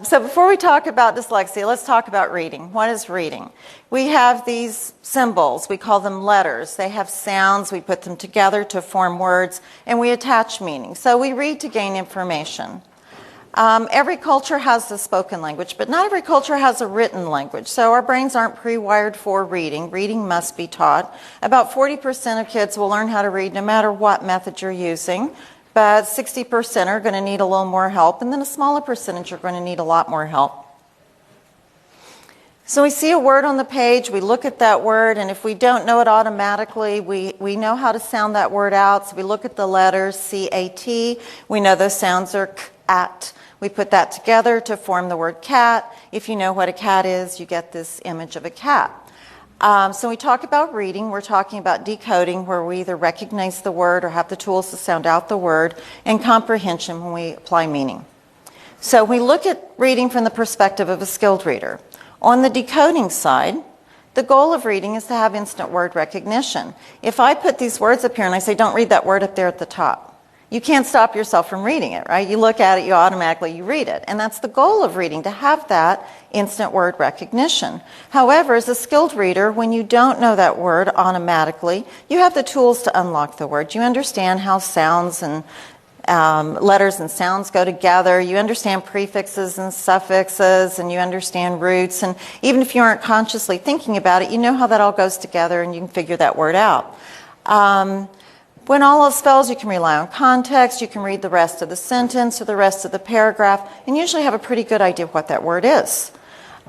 So before we talk about dyslexia, let's talk about reading. What is reading? We have these symbols. We call them letters. They have sounds. We put them together to form words, and we attach meaning. So we read to gain information. Every culture has a spoken language, but not every culture has a written language. So our brains aren't pre-wired for reading. Reading must be taught. About 40% of kids will learn how to read no matter what method you're using. But 60% are going to need a little more help, and then a smaller percentage are going to need a lot more help. So we see a word on the page, we look at that word, and if we don't know it automatically, we know how to sound that word out. So we look at the letters C-A-T. We know those sounds are k-at. We put that together to form the word cat. If you know what a cat is, you get this image of a cat. So when we talk about reading, we're talking about decoding, where we either recognize the word or have the tools to sound out the word, and comprehension when we apply meaning. So we look at reading from the perspective of a skilled reader. On the decoding side, the goal of reading is to have instant word recognition. If I put these words up here and I say, don't read that word up there at the top, you can't stop yourself from reading it, right? You look at it, you automatically read it. And that's the goal of reading, to have that instant word recognition. However, as a skilled reader, when you don't know that word automatically, you have the tools to unlock the word. You understand how sounds and letters and sounds go together. You understand prefixes and suffixes, and you understand roots. And even if you aren't consciously thinking about it, you know how that all goes together, and you can figure that word out. When all else fails, you can rely on context, you can read the rest of the sentence or the rest of the paragraph, and usually have a pretty good idea of what that word is.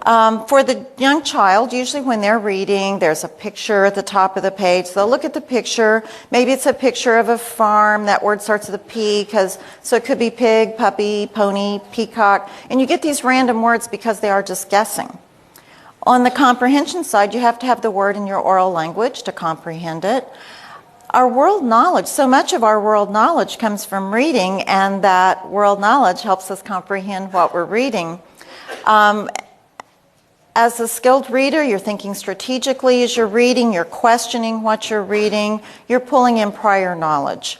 For the young child, usually when they're reading, there's a picture at the top of the page. So they'll look at the picture. Maybe it's a picture of a farm. That word starts with a P, so it could be pig, puppy, pony, peacock. And you get these random words because they are just guessing. On the comprehension side, you have to have the word in your oral language to comprehend it. Our world knowledge, so much of our world knowledge comes from reading, and that world knowledge helps us comprehend what we're reading. As a skilled reader, you're thinking strategically as you're reading, you're questioning what you're reading, you're pulling in prior knowledge.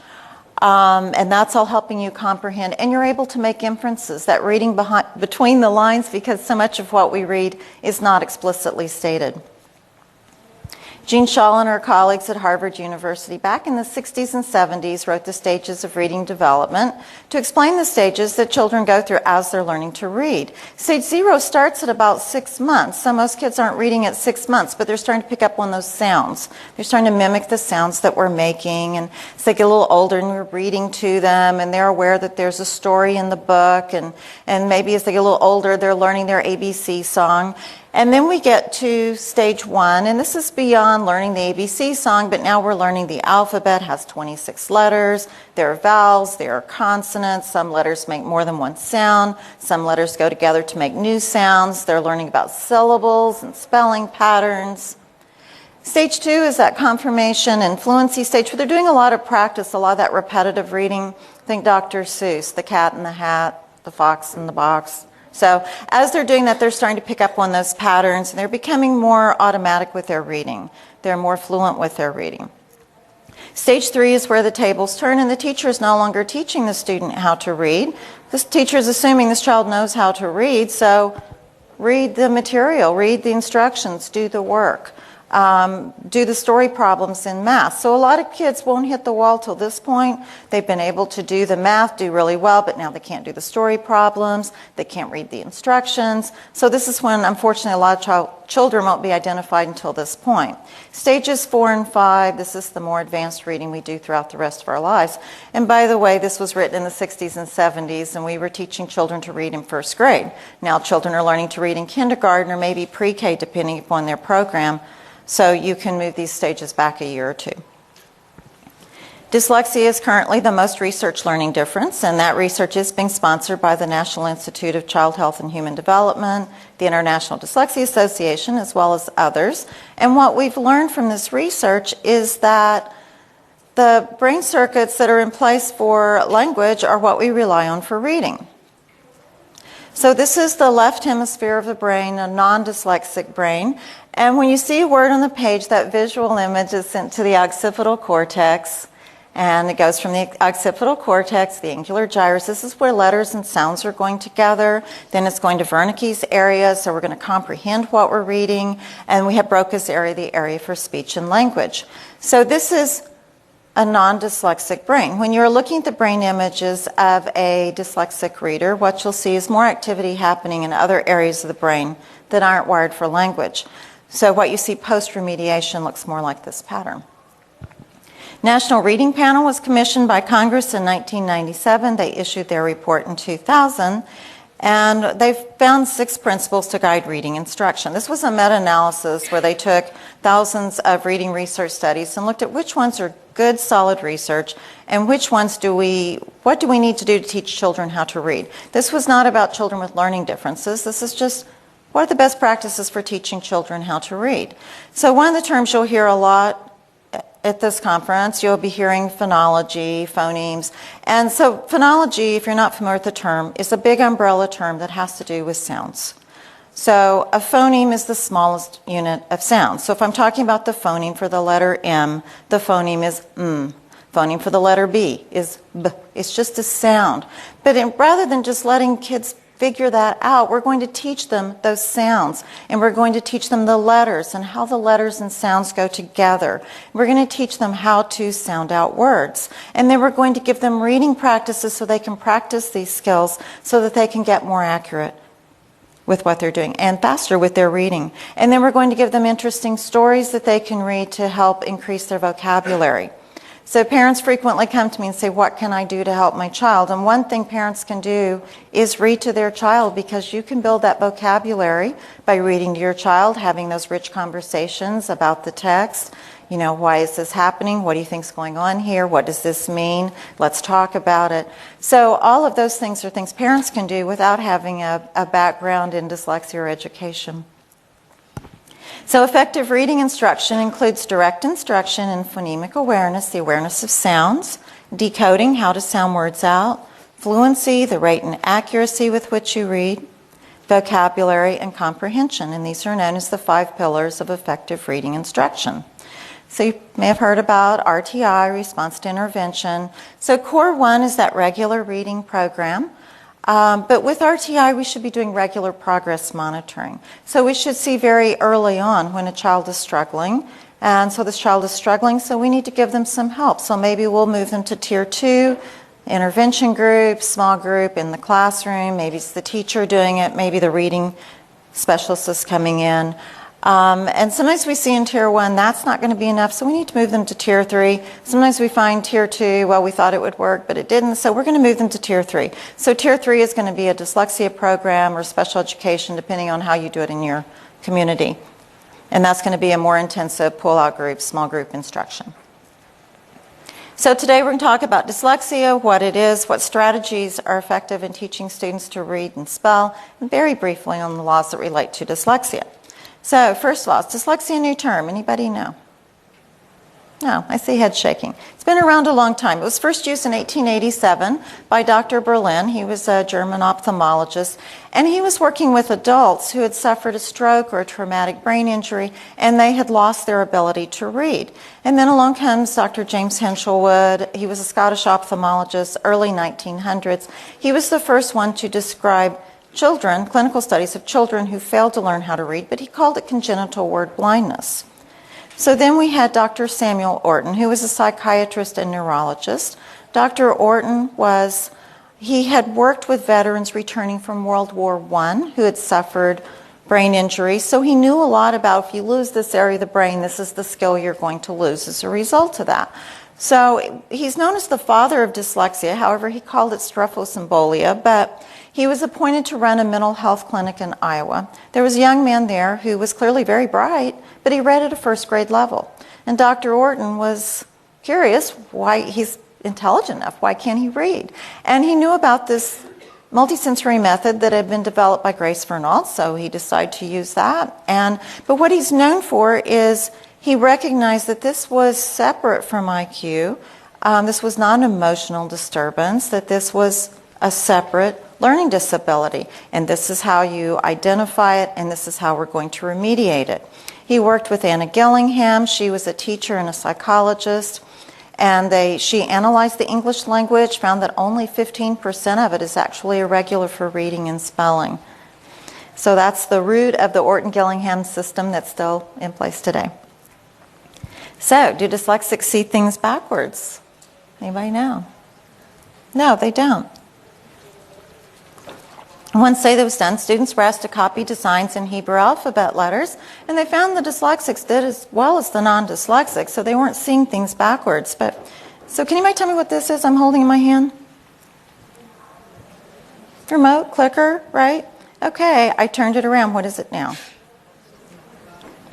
And that's all helping you comprehend, and you're able to make inferences, that reading between the lines, because so much of what we read is not explicitly stated. Jean Shaw and her colleagues at Harvard University back in the 60s and 70s wrote the stages of reading development to explain the stages that children go through as they're learning to read. Stage 0 starts at about 6 months. So most kids aren't reading at 6 months, but they're starting to pick up on those sounds. They're starting to mimic the sounds that we're making, and as they get a little older and we're reading to them, and they're aware that there's a story in the book, and maybe as they get a little older, they're learning their ABC song. And then we get to stage 1, and this is beyond learning the ABC song, but now we're learning the alphabet has 26 letters. There are vowels, there are consonants. Some letters make more than one sound. Some letters go together to make new sounds. They're learning about syllables and spelling patterns. Stage 2 is that confirmation and fluency stage, where they're doing a lot of practice, a lot of that repetitive reading. Think Dr. Seuss, The Cat in the Hat, The Fox in the Box. So as they're doing that, they're starting to pick up on those patterns, and they're becoming more automatic with their reading. They're more fluent with their reading. Stage 3 is where the tables turn, and the teacher is no longer teaching the student how to read. This teacher is assuming this child knows how to read, so read the material, read the instructions, do the work. Do the story problems in math. So a lot of kids won't hit the wall till this point. They've been able to do the math, do really well, but now they can't do the story problems. They can't read the instructions. So this is when, unfortunately, a lot of children won't be identified until this point. Stages 4 and 5, this is the more advanced reading we do throughout the rest of our lives. And by the way, this was written in the 60s and 70s, and we were teaching children to read in first grade. Now children are learning to read in kindergarten or maybe pre-K, depending upon their program. So you can move these stages back a year or two. Dyslexia is currently the most researched learning difference, and that research is being sponsored by the National Institute of Child Health and Human Development, the International Dyslexia Association, as well as others. And what we've learned from this research is that the brain circuits that are in place for language are what we rely on for reading. So this is the left hemisphere of the brain, a non-dyslexic brain. And when you see a word on the page, that visual image is sent to the occipital cortex. And it goes from the occipital cortex, the angular gyrus. This is where letters and sounds are going together. Then it's going to Wernicke's area, so we're going to comprehend what we're reading. And we have Broca's area, the area for speech and language. So this is a non-dyslexic brain. When you're looking at the brain images of a dyslexic reader, what you'll see is more activity happening in other areas of the brain that aren't wired for language. So what you see post-remediation looks more like this pattern. National Reading Panel was commissioned by Congress in 1997. They issued their report in 2000, and they found 6 principles to guide reading instruction. This was a meta-analysis where they took thousands of reading research studies and looked at which ones are good, solid research, and which ones what do we need to do to teach children how to read. This was not about children with learning differences. This is just what are the best practices for teaching children how to read. So one of the terms you'll hear a lot at this conference, you'll be hearing phonology, phonemes. And so phonology, if you're not familiar with the term, is a big umbrella term that has to do with sounds. So a phoneme is the smallest unit of sound. So if I'm talking about the phoneme for the letter M, the phoneme is M. Phoneme for the letter B is B. It's just a sound. But rather than just letting kids figure that out, we're going to teach them those sounds, and we're going to teach them the letters and how the letters and sounds go together. We're going to teach them how to sound out words, and then we're going to give them reading practices so they can practice these skills so that they can get more accurate with what they're doing and faster with their reading. And then we're going to give them interesting stories that they can read to help increase their vocabulary. So parents frequently come to me and say, what can I do to help my child? And one thing parents can do is read to their child, because you can build that vocabulary by reading to your child, having those rich conversations about the text. You know, why is this happening? What do you think is going on here? What does this mean? Let's talk about it. So all of those things are things parents can do without having a background in dyslexia or education. So effective reading instruction includes direct instruction in phonemic awareness, the awareness of sounds, decoding, how to sound words out, fluency, the rate and accuracy with which you read, vocabulary, and comprehension. And these are known as the 5 pillars of effective reading instruction. So you may have heard about RTI, response to intervention. So core 1 is that regular reading program. But with RTI, we should be doing regular progress monitoring. So we should see very early on when a child is struggling. And so this child is struggling, so we need to give them some help. So maybe we'll move them to Tier 2, intervention group, small group in the classroom. Maybe it's the teacher doing it. Maybe the reading specialist is coming in. And sometimes we see in Tier 1 that's not going to be enough, so we need to move them to Tier 3. Sometimes we find Tier 2, well, we thought it would work, but it didn't, so we're going to move them to Tier 3. So Tier 3 is going to be a dyslexia program or special education, depending on how you do it in your community. And that's going to be a more intensive pull-out group, small group instruction. So today we're going to talk about dyslexia, what it is, what strategies are effective in teaching students to read and spell, and very briefly on the laws that relate to dyslexia. So, first of all, is dyslexia a new term? Anybody know? No, I see head shaking. It's been around a long time. It was first used in 1887 by Dr. Berlin. He was a German ophthalmologist, and he was working with adults who had suffered a stroke or a traumatic brain injury, and they had lost their ability to read. And then along comes Dr. James Henshelwood. He was a Scottish ophthalmologist, early 1900s. He was the first one to describe children, clinical studies of children who failed to learn how to read, but he called it congenital word blindness. So then we had Dr. Samuel Orton, who was a psychiatrist and neurologist. Dr. Orton he had worked with veterans returning from World War I who had suffered brain injury, so he knew a lot about if you lose this area of the brain, this is the skill you're going to lose as a result of that. So he's known as the father of dyslexia. However, he called it strophosymbolic, but he was appointed to run a mental health clinic in Iowa. There was a young man there who was clearly very bright, but he read at a first grade level. And Dr. Orton was curious why he's intelligent enough, why can't he read? And he knew about this multisensory method that had been developed by Grace Vernal, so he decided to use that. But what he's known for is he recognized that this was separate from IQ. This was not an emotional disturbance, that this was a separate learning disability. And this is how you identify it, and this is how we're going to remediate it. He worked with Anna Gillingham. She was a teacher and a psychologist. And she analyzed the English language, found that only 15% of it is actually irregular for reading and spelling. So that's the root of the Orton-Gillingham system that's still in place today. So, do dyslexics see things backwards? Anybody know? No, they don't. One study that was done, students were asked to copy designs in Hebrew alphabet letters, and they found the dyslexics did as well as the non-dyslexics, so they weren't seeing things backwards. So can anybody tell me what this is I'm holding in my hand? Remote, clicker, right? Okay, I turned it around. What is it now?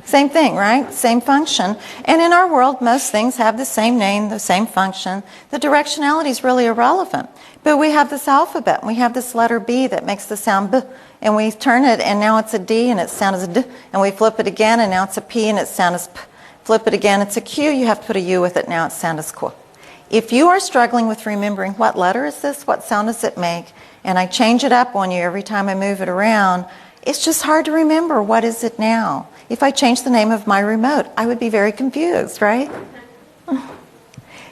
Same thing, right? Same function. And in our world, most things have the same name, the same function. The directionality is really irrelevant. But we have this alphabet, and we have this letter B that makes the sound B, and we turn it, and now it's a D, and it sounds as D, and we flip it again, and now it's a P, and it sounds as P. Flip it again, it's a Q, you have to put a U with it, now it sounds as Q. If you are struggling with remembering what letter is this, what sound does it make, and I change it up on you every time I move it around, it's just hard to remember what is it now. If I change the name of my remote, I would be very confused, right?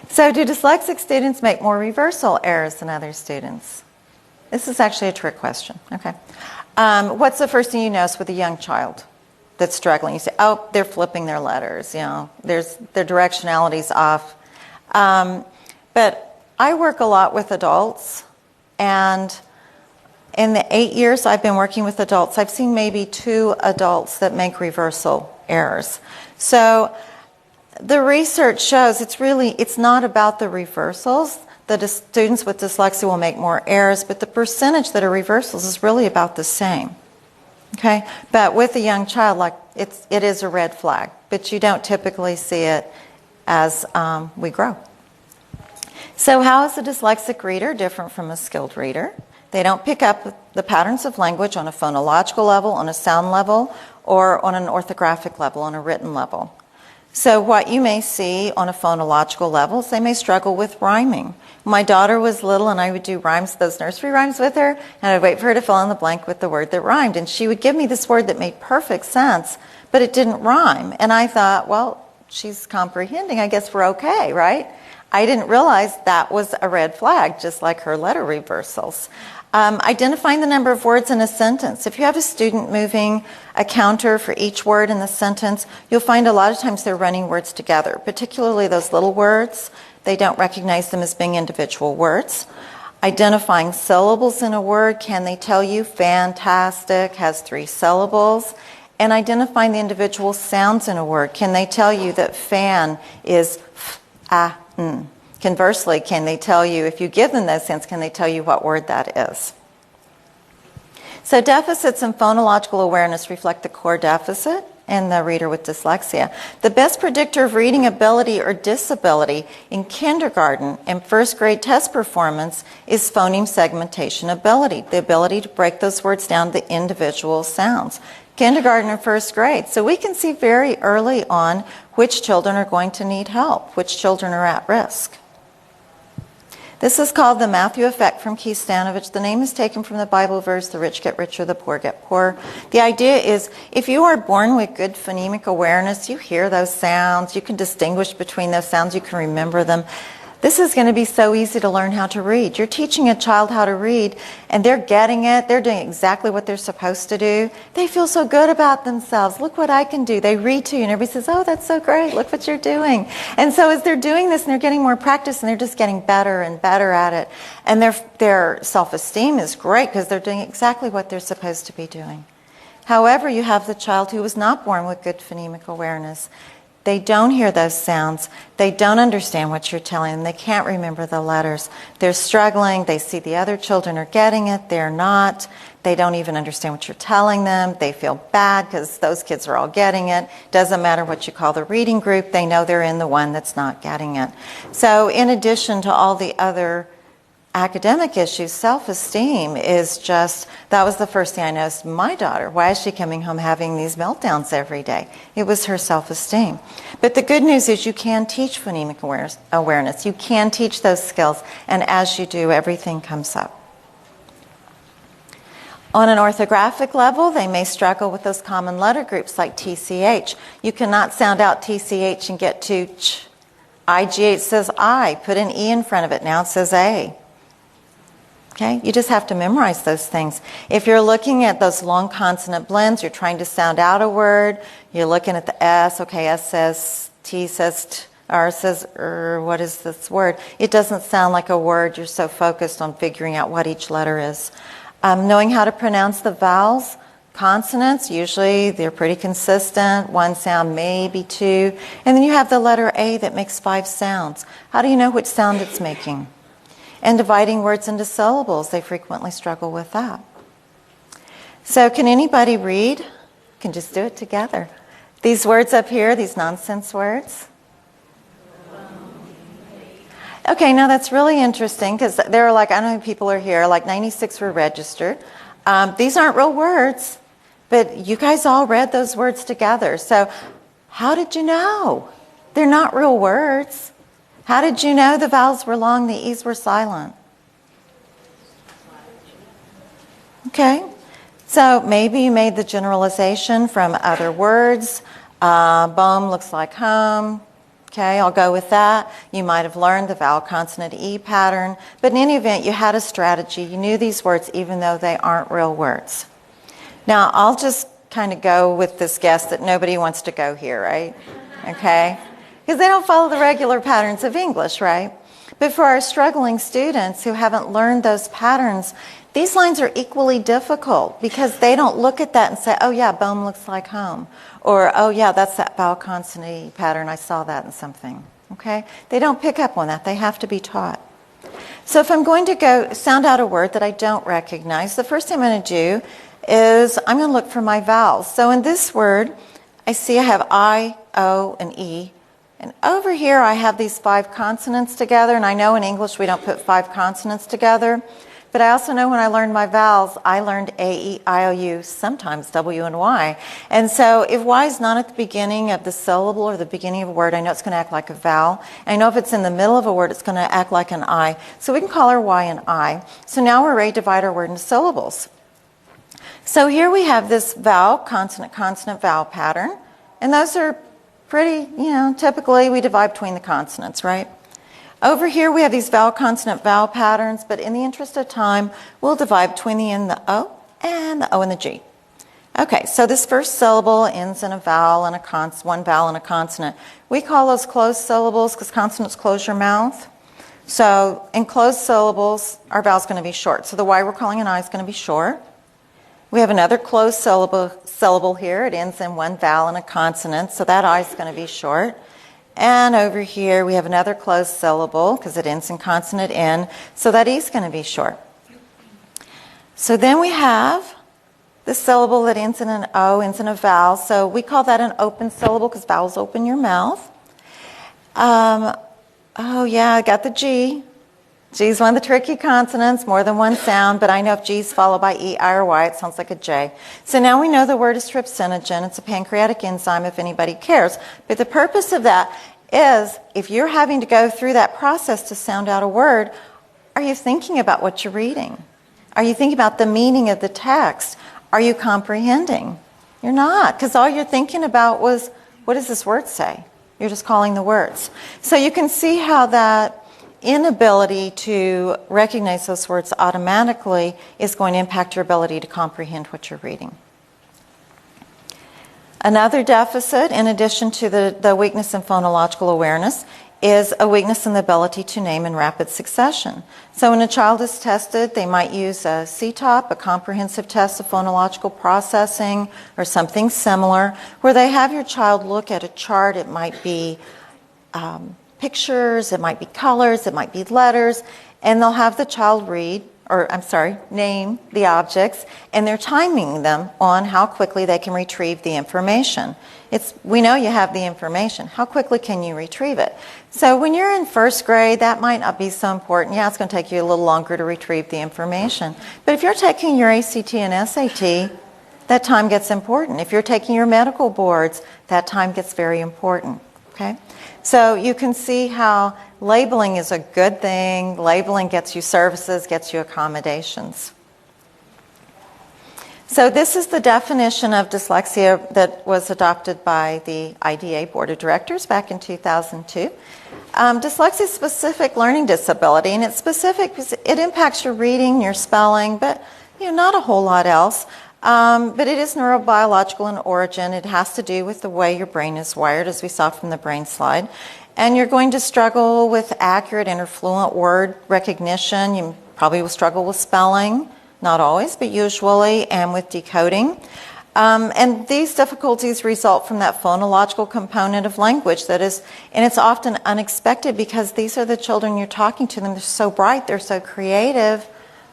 So do dyslexic students make more reversal errors than other students? This is actually a trick question. Okay. What's the first thing you notice with a young child that's struggling? You say, oh, they're flipping their letters. You know, their directionality's off. But I work a lot with adults, and in the 8 years I've been working with adults, I've seen maybe 2 adults that make reversal errors. So the research shows it's not about the reversals. The students with dyslexia will make more errors, but the percentage that are reversals is really about the same. Okay? But with a young child, it is a red flag, but you don't typically see it as we grow. So how is a dyslexic reader different from a skilled reader? They don't pick up the patterns of language on a phonological level, on a sound level, or on an orthographic level, on a written level. So what you may see on a phonological level is they may struggle with rhyming. When my daughter was little and I would do rhymes, those nursery rhymes with her, and I'd wait for her to fill in the blank with the word that rhymed. And she would give me this word that made perfect sense, but it didn't rhyme. And I thought, well, she's comprehending. I guess we're okay, right? I didn't realize that was a red flag, just like her letter reversals. Identifying the number of words in a sentence. If you have a student moving a counter for each word in the sentence, you'll find a lot of times they're running words together, particularly those little words. They don't recognize them as being individual words. Identifying syllables in a word. Can they tell you fantastic has 3 syllables? And identifying the individual sounds in a word. Can they tell you that fan is f, a, n? Conversely, can they tell you, if you give them those sounds, can they tell you what word that is? So deficits in phonological awareness reflect the core deficit in the reader with dyslexia. The best predictor of reading ability or disability in kindergarten and first grade test performance is phoneme segmentation ability, the ability to break those words down to individual sounds. Kindergarten and first grade. So we can see very early on which children are going to need help, which children are at risk. This is called the Matthew effect from Keith Stanovich. The name is taken from the Bible verse, the rich get richer, the poor get poorer. The idea is if you are born with good phonemic awareness, you hear those sounds, you can distinguish between those sounds, you can remember them. This is going to be so easy to learn how to read. You're teaching a child how to read, and they're getting it. They're doing exactly what they're supposed to do. They feel so good about themselves. Look what I can do. They read to you, and everybody says, oh, that's so great. Look what you're doing. And so as they're doing this, and they're getting more practice, and they're just getting better and better at it, and their self-esteem is great because they're doing exactly what they're supposed to be doing. However, you have the child who was not born with good phonemic awareness. They don't hear those sounds. They don't understand what you're telling them. They can't remember the letters. They're struggling. They see the other children are getting it. They're not. They don't even understand what you're telling them. They feel bad because those kids are all getting it. Doesn't matter what you call the reading group. They know they're in the one that's not getting it. So in addition to all the other academic issues, self-esteem is just, that was the first thing I noticed. My daughter, why is she coming home having these meltdowns every day? It was her self-esteem. But the good news is you can teach phonemic awareness. You can teach those skills, and as you do, everything comes up. On an orthographic level, they may struggle with those common letter groups like TCH. You cannot sound out TCH and get to ch, IGH says I. Put an E in front of it. Now it says A. Okay? You just have to memorize those things. If you're looking at those long consonant blends, you're trying to sound out a word, you're looking at the S. Okay, S says T says T. R says what is this word? It doesn't sound like a word. You're so focused on figuring out what each letter is. Knowing how to pronounce the vowels, consonants, usually they're pretty consistent. One sound, maybe two. And then you have the letter A that makes 5 sounds. How do you know which sound it's making? And dividing words into syllables, they frequently struggle with that. So can anybody read? You can just do it together. These words up here, these nonsense words. Okay, now that's really interesting because there are like, I don't know how many people are here, like 96 were registered. These aren't real words, but you guys all read those words together. So how did you know? They're not real words. How did you know the vowels were long, the E's were silent? Okay, so maybe you made the generalization from other words. Bohm looks like home. Okay, I'll go with that. You might have learned the vowel consonant E pattern, but in any event, you had a strategy. You knew these words even though they aren't real words. Now, I'll just kind of go with this guess that nobody wants to go here, right? Okay? Because they don't follow the regular patterns of English, right? But for our struggling students who haven't learned those patterns, these lines are equally difficult because they don't look at that and say, oh yeah, Bohm looks like home. Or, oh yeah, that's that vowel consonant E pattern. I saw that in something. Okay? They don't pick up on that. They have to be taught. So if I'm going to go sound out a word that I don't recognize, the first thing I'm going to do is I'm going to look for my vowels. So in this word, I see I have I, O, and E. And over here I have these 5 consonants together. And I know in English we don't put 5 consonants together. But I also know when I learned my vowels, I learned A, E, I, O, U, sometimes W and Y. And so if Y is not at the beginning of the syllable or the beginning of a word, I know it's going to act like a vowel. I know if it's in the middle of a word, it's going to act like an I. So we can call our Y an I. So now we're ready to divide our word into syllables. So here we have this vowel, consonant, consonant, vowel pattern. And those are pretty, typically we divide between the consonants, right? Over here we have these vowel, consonant, vowel patterns, but in the interest of time, we'll divide between the N and the O and the O and the G. Okay, so this first syllable ends in a vowel and one vowel and a consonant. We call those closed syllables because consonants close your mouth. So in closed syllables, our vowel is going to be short. So the Y we're calling an I is going to be short. We have another closed syllable here. It ends in one vowel and a consonant, so that I is going to be short. And over here we have another closed syllable because it ends in consonant N, so that E is going to be short. So then we have the syllable that ends in an O, ends in a vowel, so we call that an open syllable because vowels open your mouth. Oh yeah, I got the G. G is one of the tricky consonants, more than one sound, but I know if G is followed by E, I, or Y, it sounds like a J. So now we know the word is trypsinogen. It's a pancreatic enzyme if anybody cares. But the purpose of that is if you're having to go through that process to sound out a word, are you thinking about what you're reading? Are you thinking about the meaning of the text? Are you comprehending? You're not, because all you're thinking about was, what does this word say? You're just calling the words. So you can see how that inability to recognize those words automatically is going to impact your ability to comprehend what you're reading. Another deficit, in addition to the weakness in phonological awareness, is a weakness in the ability to name in rapid succession. So when a child is tested, they might use a CTOP, a comprehensive test of phonological processing, or something similar, where they have your child look at a chart. It might be pictures, it might be colors, it might be letters, and they'll have the child name the objects, and they're timing them on how quickly they can retrieve the information. We know you have the information. How quickly can you retrieve it? So when you're in first grade, that might not be so important. Yeah, it's going to take you a little longer to retrieve the information. But if you're taking your ACT and SAT, that time gets important. If you're taking your medical boards, that time gets very important. Okay? So you can see how labeling is a good thing. Labeling gets you services, gets you accommodations. So this is the definition of dyslexia that was adopted by the IDA Board of Directors back in 2002. Dyslexia is a specific learning disability, and it's specific because it impacts your reading, your spelling, but not a whole lot else. But it is neurobiological in origin. It has to do with the way your brain is wired, as we saw from the brain slide. And you're going to struggle with accurate interfluent word recognition. You probably will struggle with spelling, not always, but usually, and with decoding. And these difficulties result from that phonological component of language that is, and it's often unexpected because these are the children you're talking to them. They're so bright, they're so creative.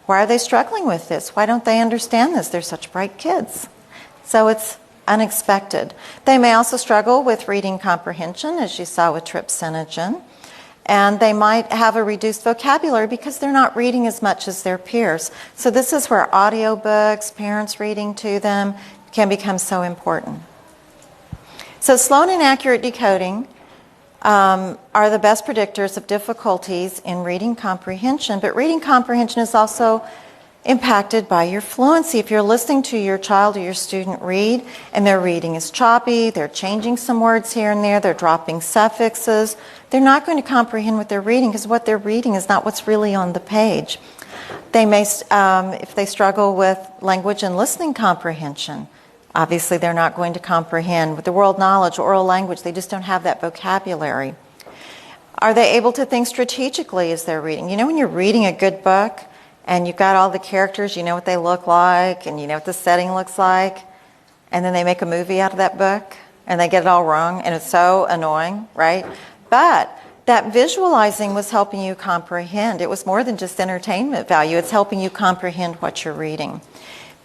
Why are they struggling with this? Why don't they understand this? They're such bright kids. So it's unexpected. They may also struggle with reading comprehension, as you saw with trypsinogen. And they might have a reduced vocabulary because they're not reading as much as their peers. So this is where audiobooks, parents reading to them, can become so important. So slow and inaccurate decoding are the best predictors of difficulties in reading comprehension, but reading comprehension is also impacted by your fluency. If you're listening to your child or your student read and their reading is choppy, they're changing some words here and there, they're dropping suffixes, they're not going to comprehend what they're reading because what they're reading is not what's really on the page. They may, if they struggle with language and listening comprehension, obviously they're not going to comprehend with the world knowledge, oral language, they just don't have that vocabulary. Are they able to think strategically as they're reading? When you're reading a good book and you've got all the characters, you know what they look like and you know what the setting looks like, and then they make a movie out of that book and they get it all wrong and it's so annoying, right? But that visualizing was helping you comprehend. It was more than just entertainment value. It's helping you comprehend what you're reading.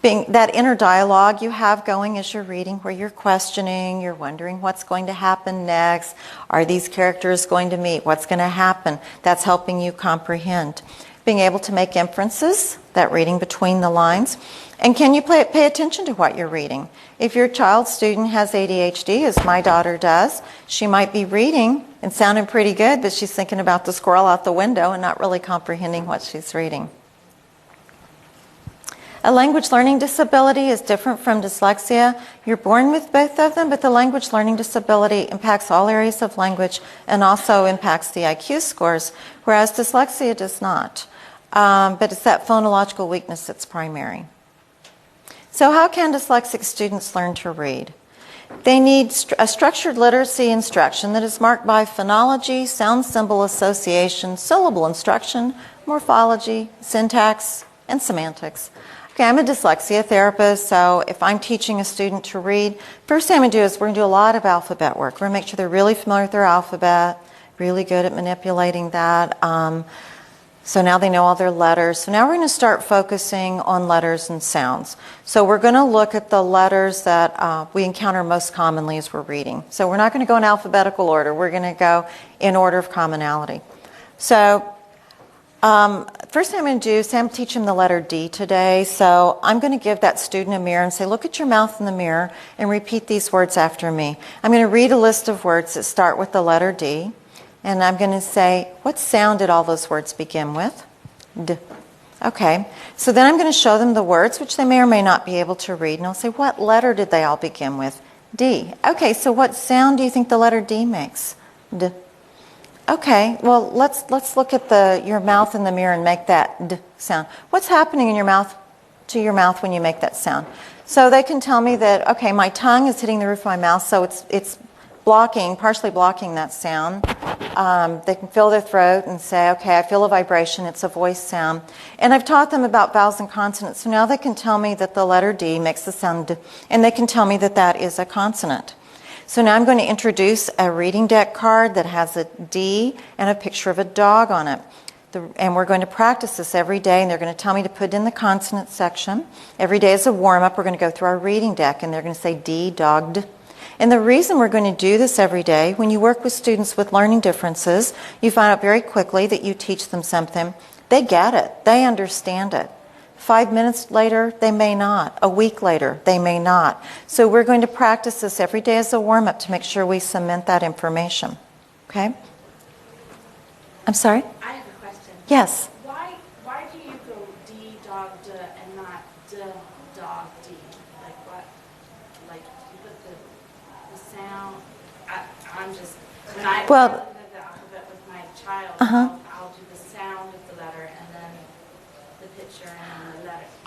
That inner dialogue you have going as you're reading, where you're questioning, you're wondering what's going to happen next. Are these characters going to meet? What's going to happen? That's helping you comprehend. Being able to make inferences, that reading between the lines. And can you pay attention to what you're reading? If your child student has ADHD, as my daughter does, she might be reading and sounding pretty good, but she's thinking about the squirrel out the window and not really comprehending what she's reading. A language learning disability is different from dyslexia. You're born with both of them, but the language learning disability impacts all areas of language and also impacts the IQ scores, whereas dyslexia does not. But it's that phonological weakness that's primary. So how can dyslexic students learn to read? They need a structured literacy instruction that is marked by phonology, sound symbol association, syllable instruction, morphology, syntax, and semantics. Okay, I'm a dyslexia therapist, so if I'm teaching a student to read, first thing I'm going to do is we're going to do a lot of alphabet work. We're going to make sure they're really familiar with their alphabet, really good at manipulating that. So now they know all their letters. So now we're going to start focusing on letters and sounds. So we're going to look at the letters that we encounter most commonly as we're reading. So we're not going to go in alphabetical order. We're going to go in order of commonality. So first thing I'm going to do is I'm teach them the letter D today. So I'm going to give that student a mirror and say, look at your mouth in the mirror and repeat these words after me. I'm going to read a list of words that start with the letter D. And I'm going to say, what sound did all those words begin with? D. Okay. So then I'm going to show them the words, which they may or may not be able to read. And I'll say, what letter did they all begin with? D. Okay, so what sound do you think the letter D makes? D. Okay, well, let's look at your mouth in the mirror and make that D sound. What's happening in your mouth, to your mouth when you make that sound? So they can tell me that, okay, my tongue is hitting the roof of my mouth, so it's partially blocking that sound. They can feel their throat and say, okay, I feel a vibration, it's a voice sound. And I've taught them about vowels and consonants, so now they can tell me that the letter D makes the sound D, and they can tell me that that is a consonant. So now I'm going to introduce a reading deck card that has a D and a picture of a dog on it. And we're going to practice this every day, and they're going to tell me to put it in the consonant section. Every day as a warm-up, we're going to go through our reading deck, and they're going to say D, dog, D. And the reason we're going to do this every day, when you work with students with learning differences, you find out very quickly that you teach them something. They get it. They understand it. 5 minutes later, they may not. A week later, they may not. So we're going to practice this every day as a warm-up to make sure we cement that information. Okay? I'm sorry? I have a question. Yes. Why do you go D, dog, D, and not D, dog, D? Like what? Like you put the sound. I'm just when I Well, the alphabet with my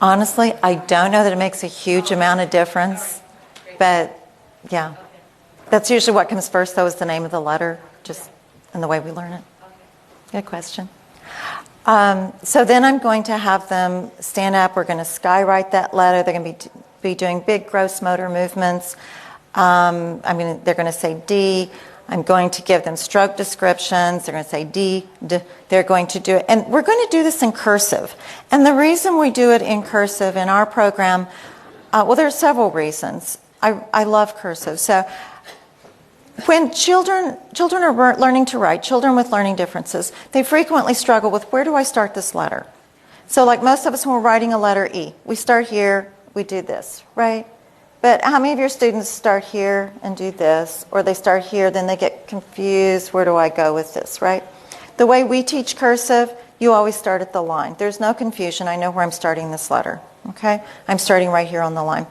Honestly, I don't know that it makes a huge amount of difference, but yeah. That's usually what comes first, though, is the name of the letter, just in the way we learn it. Good question. So then I'm going to have them stand up. We're going to skywrite that letter. They're going to be doing big gross motor movements. They're going to say D. I'm going to give them stroke descriptions. They're going to say D, D. They're going to do it. And we're going to do this in cursive. And the reason we do it in cursive in our program, well, there are several reasons. I love cursive. So when children are learning to write, children with learning differences, they frequently struggle with, where do I start this letter? So like most of us when we're writing a letter E, we start here, we do this, right? But how many of your students start here and do this, or they start here, then they get confused, where do I go with this, right? The way we teach cursive, you always start at the line. There's no confusion. I know where I'm starting this letter, okay? I'm starting right here on the line.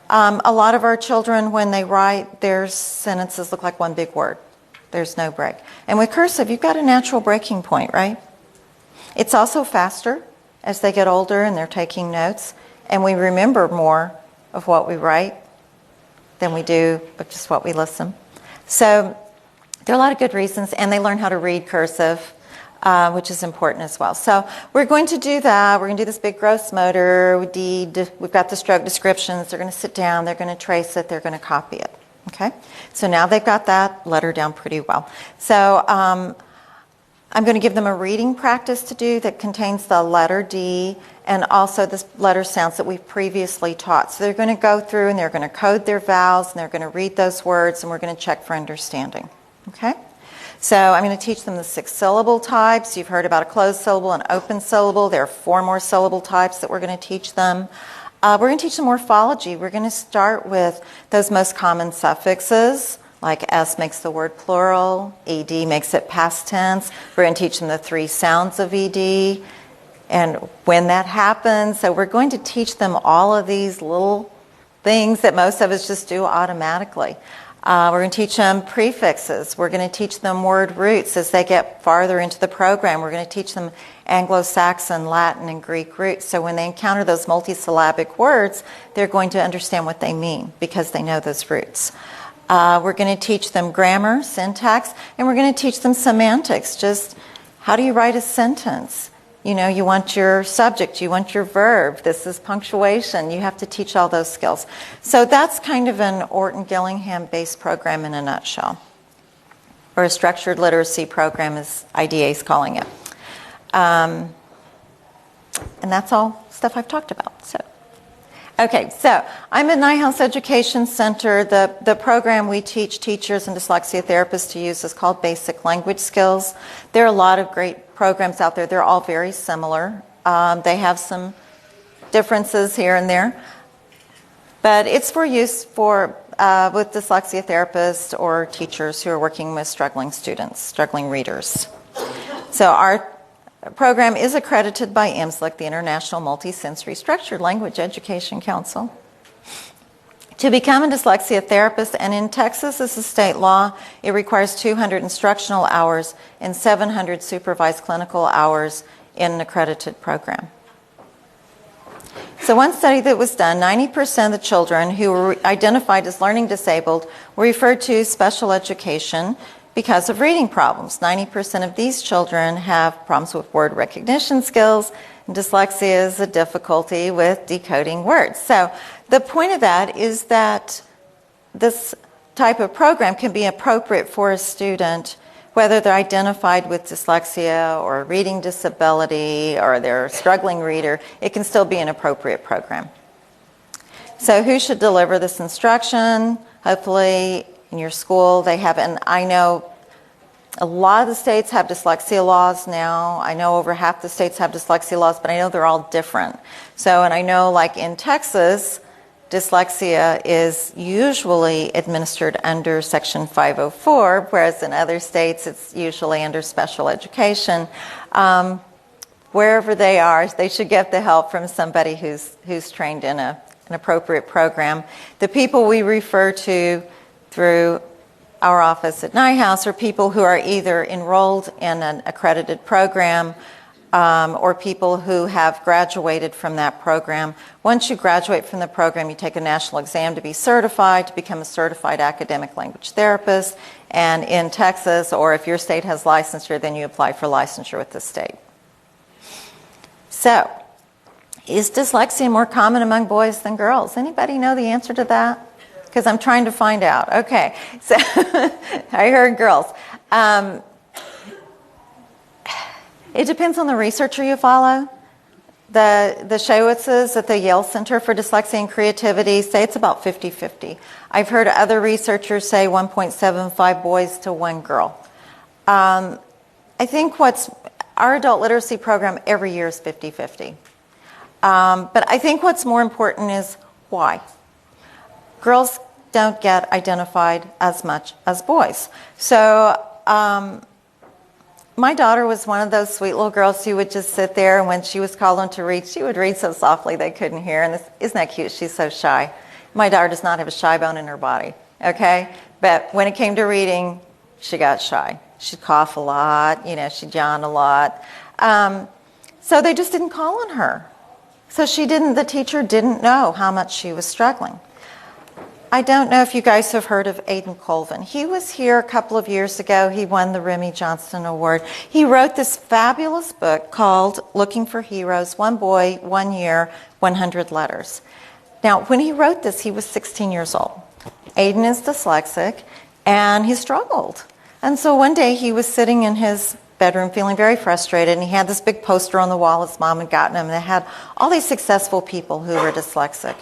A lot of our children, when they write, their sentences look like one big word. There's no break. And with cursive, you've got a natural breaking point, right? It's also faster as they get older and they're taking notes, and we remember more of what we write than we do of just what we listen. So there are a lot of good reasons, and they learn how to read cursive, which is important as well. So we're going to do that. We're going to do this big gross motor. We've got the stroke descriptions. They're going to sit down. They're going to trace it. They're going to copy it. Okay? So now they've got that letter down pretty well. So I'm going to give them a reading practice to do that contains the letter D and also the letter sounds that we've previously taught. So they're going to go through and they're going to code their vowels and they're going to read those words and we're going to check for understanding. Okay? So I'm going to teach them the 6 syllable types. You've heard about a closed syllable and open syllable. There are 4 more syllable types that we're going to teach them. We're going to teach them morphology. We're going to start with those most common suffixes, like S makes the word plural, ED makes it past tense. We're going to teach them the 3 sounds of ED and when that happens. So we're going to teach them all of these little things that most of us just do automatically. We're going to teach them prefixes. We're going to teach them word roots as they get farther into the program. We're going to teach them Anglo-Saxon, Latin, and Greek roots. So when they encounter those multisyllabic words, they're going to understand what they mean because they know those roots. We're going to teach them grammar, syntax, and we're going to teach them semantics. Just how do you write a sentence? You know, you want your subject, you want your verb, this is punctuation, you have to teach all those skills. So that's kind of an Orton-Gillingham-based program in a nutshell, or a structured literacy program as IDA is calling it. And that's all stuff I've talked about. So, okay, so I'm at Nyehouse Education Center. The program we teach teachers and dyslexia therapists to use is called Basic Language Skills. There are a lot of great programs out there. They're all very similar. They have some differences here and there. But it's for use for with dyslexia therapists or teachers who are working with struggling students, struggling readers. So our program is accredited by IMSLC, the International Multisensory Structured Language Education Council. To become a dyslexia therapist, and in Texas as a state law, it requires 200 instructional hours and 700 supervised clinical hours in an accredited program. So one study that was done, 90% of the children who were identified as learning disabled were referred to special education because of reading problems. 90% of these children have problems with word recognition skills, and dyslexia is a difficulty with decoding words. So the point of that is that this type of program can be appropriate for a student, whether they're identified with dyslexia or a reading disability or they're a struggling reader. It can still be an appropriate program. So who should deliver this instruction? Hopefully in your school they have, and I know a lot of the states have dyslexia laws now. I know over half the states have dyslexia laws, but I know they're all different. So, and I know like in Texas, dyslexia is usually administered under Section 504, whereas in other states it's usually under special education. Wherever they are, they should get the help from somebody who's trained in an appropriate program. The people we refer to through our office at Nyehouse are people who are either enrolled in an accredited program or people who have graduated from that program. Once you graduate from the program, you take a national exam to be certified, to become a certified academic language therapist. And in Texas, or if your state has licensure, then you apply for licensure with the state. So, is dyslexia more common among boys than girls? Anybody know the answer to that? Because I'm trying to find out. Okay, so I heard girls. It depends on the researcher you follow. The Shawitzes at the Yale Center for Dyslexia and Creativity say it's about 50-50. I've heard other researchers say 1.75 boys to 1 girl. I think our adult literacy program every year is 50-50. But I think what's more important is why. Girls don't get identified as much as boys. So my daughter was one of those sweet little girls who would just sit there, and when she was called on to read, she would read so softly they couldn't hear. And isn't that cute? She's so shy. My daughter does not have a shy bone in her body, okay? But when it came to reading, she got shy. She'd cough a lot, she'd yawn a lot. So they just didn't call on her. So the teacher didn't know how much she was struggling. I don't know if you guys have heard of Aidan Colvin. He was here a couple of years ago. He won the Remy Johnston Award. He wrote this fabulous book called Looking for Heroes, One Boy, 1 Year, 100 Letters. Now, when he wrote this, he was 16 years old. Aidan is dyslexic, and he struggled. And so one day he was sitting in his bedroom feeling very frustrated, and he had this big poster on the wall his mom had gotten him, and it had all these successful people who were dyslexic.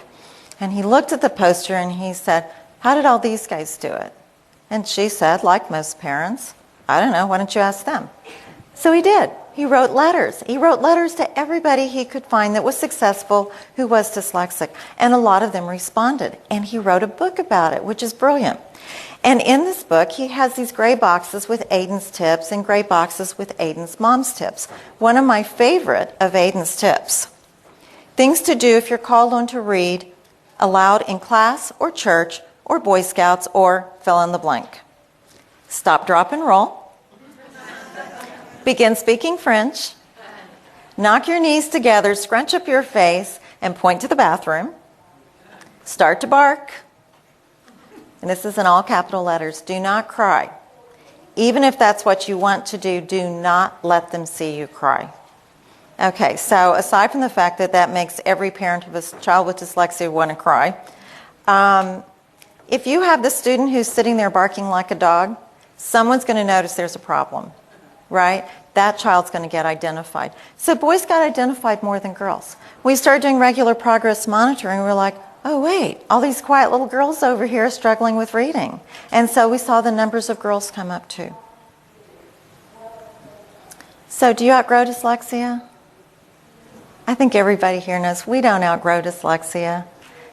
And he looked at the poster and he said, "How did all these guys do it?" And she said, like most parents, "I don't know, why don't you ask them?" So he did. He wrote letters. He wrote letters to everybody he could find that was successful who was dyslexic. And a lot of them responded. And he wrote a book about it, which is brilliant. And in this book, he has these gray boxes with Aidan's tips and gray boxes with Aidan's mom's tips. One of my favorite of Aidan's tips: things to do if you're called on to read aloud in class or church or Boy Scouts or fill in the blank. Stop, drop, and roll. Begin speaking French. Knock your knees together, scrunch up your face, and point to the bathroom. Start to bark. And this is in all capital letters. Do not cry. Even if that's what you want to do, do not let them see you cry. Okay, so aside from the fact that that makes every parent of a child with dyslexia want to cry, if you have the student who's sitting there barking like a dog, someone's going to notice there's a problem, right? That child's going to get identified. So boys got identified more than girls. We started doing regular progress monitoring, and we're like, oh wait, all these quiet little girls over here are struggling with reading. And so we saw the numbers of girls come up too. So do you outgrow dyslexia? I think everybody here knows we don't outgrow dyslexia.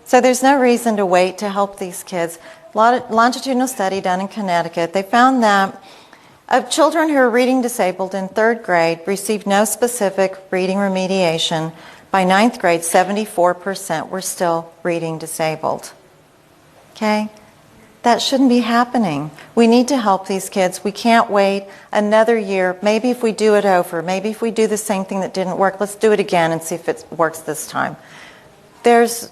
So there's no reason to wait to help these kids. Longitudinal study done in Connecticut, they found that of children who are reading disabled in 3rd grade received no specific reading remediation. By 9th grade, 74% were still reading disabled. Okay? That shouldn't be happening. We need to help these kids. We can't wait another year. Maybe if we do it over, maybe if we do the same thing that didn't work, let's do it again and see if it works this time. There's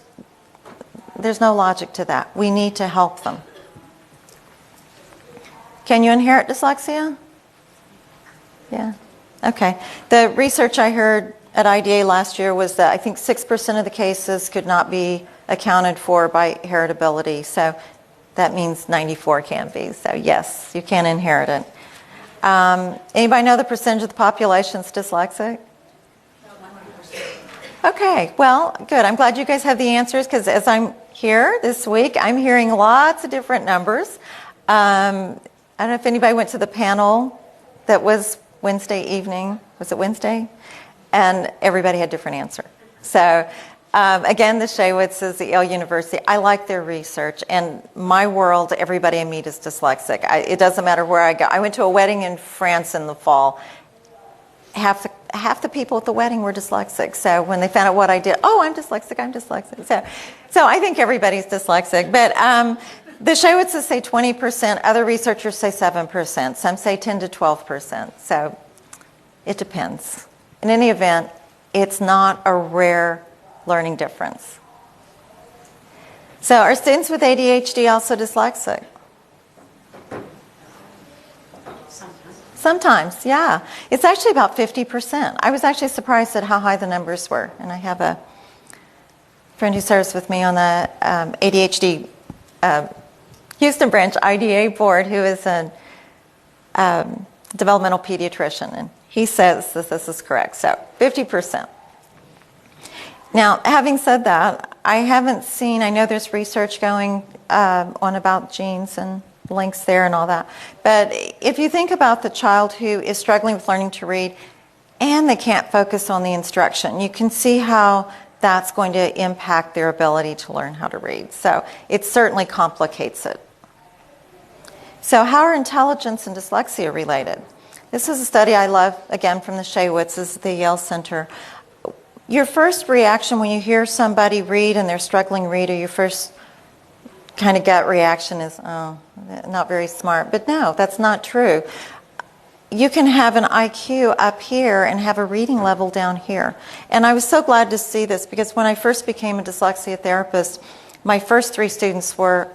no logic to that. We need to help them. Can you inherit dyslexia? Yeah. Okay. The research I heard at IDA last year was that I think 6% of the cases could not be accounted for by heritability. So that means 94 can be. So yes, you can inherit it. Anybody know the percentage of the population is dyslexic? 100%. Okay, well, good. I'm glad you guys have the answers, because as I'm here this week, I'm hearing lots of different numbers. I don't know if anybody went to the panel that was Wednesday evening. Was it Wednesday? And everybody had a different answer. So again, the Shawitzes, the Yale University, I like their research. And my world, everybody I meet is dyslexic. It doesn't matter where I go. I went to a wedding in France in the fall. Half the people at the wedding were dyslexic. So when they found out what I did, oh, I'm dyslexic. So I think everybody's dyslexic. But the Shawitzes say 20%. Other researchers say 7%. Some say 10 to 12%. So it depends. In any event, it's not a rare learning difference. So are students with ADHD also dyslexic? Sometimes, yeah. It's actually about 50%. I was actually surprised at how high the numbers were. And I have a friend who serves with me on the ADHD Houston branch IDA board who is a developmental pediatrician. And he says that this is correct. So 50%. Now, having said that, I haven't seen, I know there's research going on about genes and links there and all that. But if you think about the child who is struggling with learning to read and they can't focus on the instruction, you can see how that's going to impact their ability to learn how to read. So it certainly complicates it. So how are intelligence and dyslexia related? This is a study I love, again, from the Shaywitzes, the Yale Center. Your first reaction when you hear somebody read and they're struggling to read, or your first kind of gut reaction is, oh, not very smart. But no, that's not true. You can have an IQ up here and have a reading level down here. And I was so glad to see this because when I first became a dyslexia therapist, my first 3 students were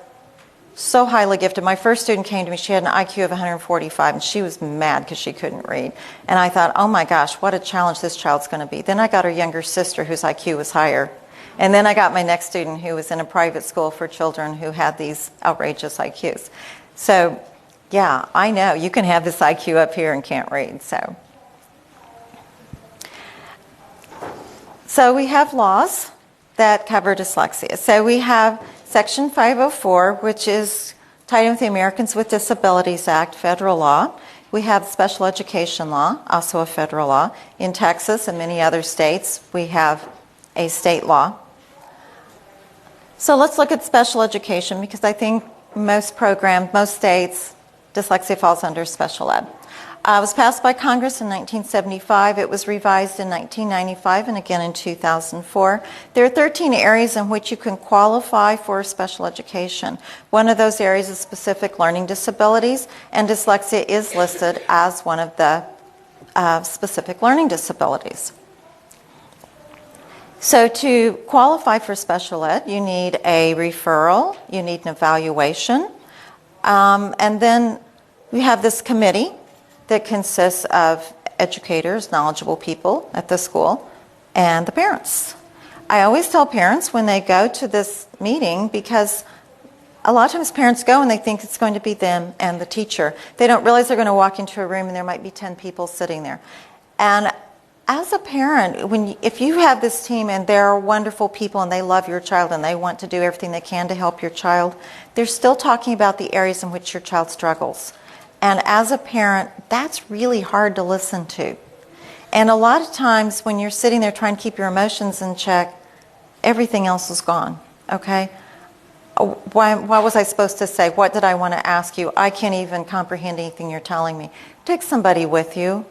so highly gifted. My first student came to me, she had an IQ of 145 and she was mad because she couldn't read. And I thought, oh my gosh, what a challenge this child's going to be. Then I got her younger sister whose IQ was higher. And then I got my next student who was in a private school for children who had these outrageous IQs. So, yeah, I know you can have this IQ up here and can't read. So we have laws that cover dyslexia. So we have Section 504, which is tied in with the Americans with Disabilities Act, federal law. We have special education law, also a federal law. In Texas and many other states, we have a state law. So let's look at special education because I think most programs, most states, dyslexia falls under special ed. It was passed by Congress in 1975. It was revised in 1995 and again in 2004. There are 13 areas in which you can qualify for special education. One of those areas is specific learning disabilities, and dyslexia is listed as one of the specific learning disabilities. So to qualify for special ed, you need a referral, you need an evaluation, and then we have this committee that consists of educators, knowledgeable people at the school, and the parents. I always tell parents when they go to this meeting, because a lot of times parents go and they think it's going to be them and the teacher. They don't realize they're going to walk into a room and there might be 10 people sitting there. And as a parent, if you have this team and they're wonderful people and they love your child and they want to do everything they can to help your child, they're still talking about the areas in which your child struggles. And as a parent, that's really hard to listen to. And a lot of times when you're sitting there trying to keep your emotions in check, everything else is gone, okay? What was I supposed to say? What did I want to ask you? I can't even comprehend anything you're telling me. Take somebody with you.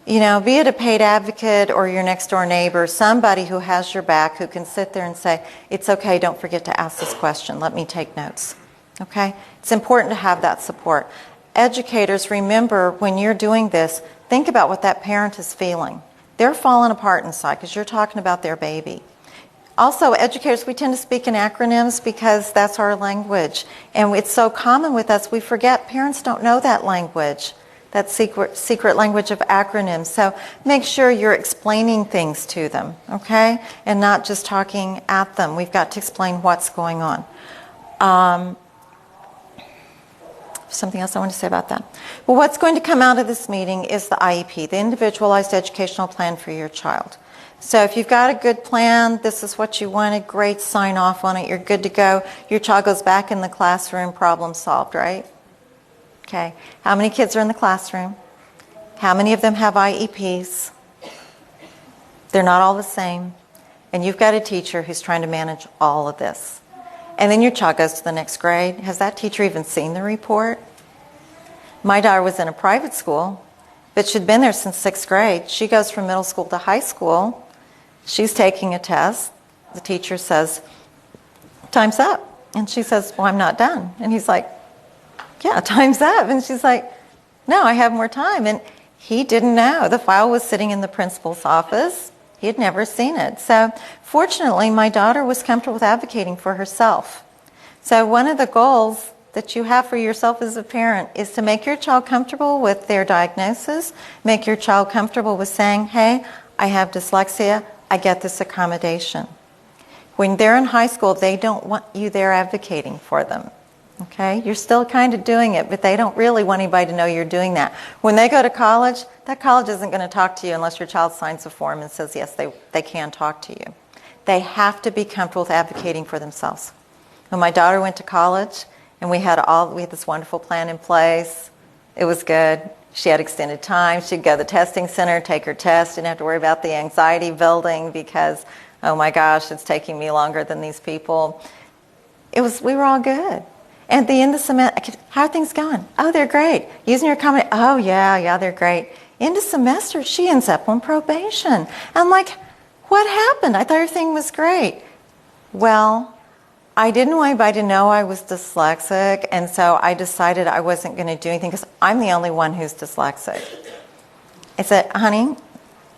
You know, be it a paid advocate or your next door neighbor, somebody who has your back, who can sit there and say, it's okay, don't forget to ask this question. Let me take notes, okay? It's important to have that support. Educators, remember when you're doing this, think about what that parent is feeling. They're falling apart inside because you're talking about their baby. Also, educators, we tend to speak in acronyms because that's our language. And it's so common with us, we forget parents don't know that language, that secret language of acronyms. So make sure you're explaining things to them, okay? And not just talking at them. We've got to explain what's going on. Something else I want to say about that. Well, what's going to come out of this meeting is the IEP, the Individualized Educational Plan for your child. So if you've got a good plan, this is what you wanted, great, sign off on it, you're good to go. Your child goes back in the classroom, problem solved, right? Okay. How many kids are in the classroom? How many of them have IEPs? They're not all the same. And you've got a teacher who's trying to manage all of this. And then your child goes to the next grade. Has that teacher even seen the report? My daughter was in a private school, but she'd been there since 6th grade. She goes from middle school to high school. She's taking a test. The teacher says, time's up. And she says, well, I'm not done. And he's like, yeah, time's up. And she's like, no, I have more time. And He didn't know. The file was sitting in the principal's office. He had never seen it. So fortunately, my daughter was comfortable with advocating for herself. So one of the goals that you have for yourself as a parent is to make your child comfortable with their diagnosis, make your child comfortable with saying, hey, I have dyslexia, I get this accommodation. When they're in high school, they don't want you there advocating for them. Okay? You're still kind of doing it, but they don't really want anybody to know you're doing that. When they go to college, that college isn't going to talk to you unless your child signs a form and says, yes, they can talk to you. They have to be comfortable with advocating for themselves. When my daughter went to college, and we had this wonderful plan in place, it was good. She had extended time. She'd go to the testing center, take her test, didn't have to worry about the anxiety building because, oh my gosh, it's taking me longer than these people. We were all good. And at the end of the semester, how are things going? Oh, they're great. Using your comment, oh yeah, they're great. End of semester, she ends up on probation. I'm like, what happened? I thought everything was great. Well, I didn't want anybody to know I was dyslexic, and so I decided I wasn't going to do anything because I'm the only one who's dyslexic. I said, honey,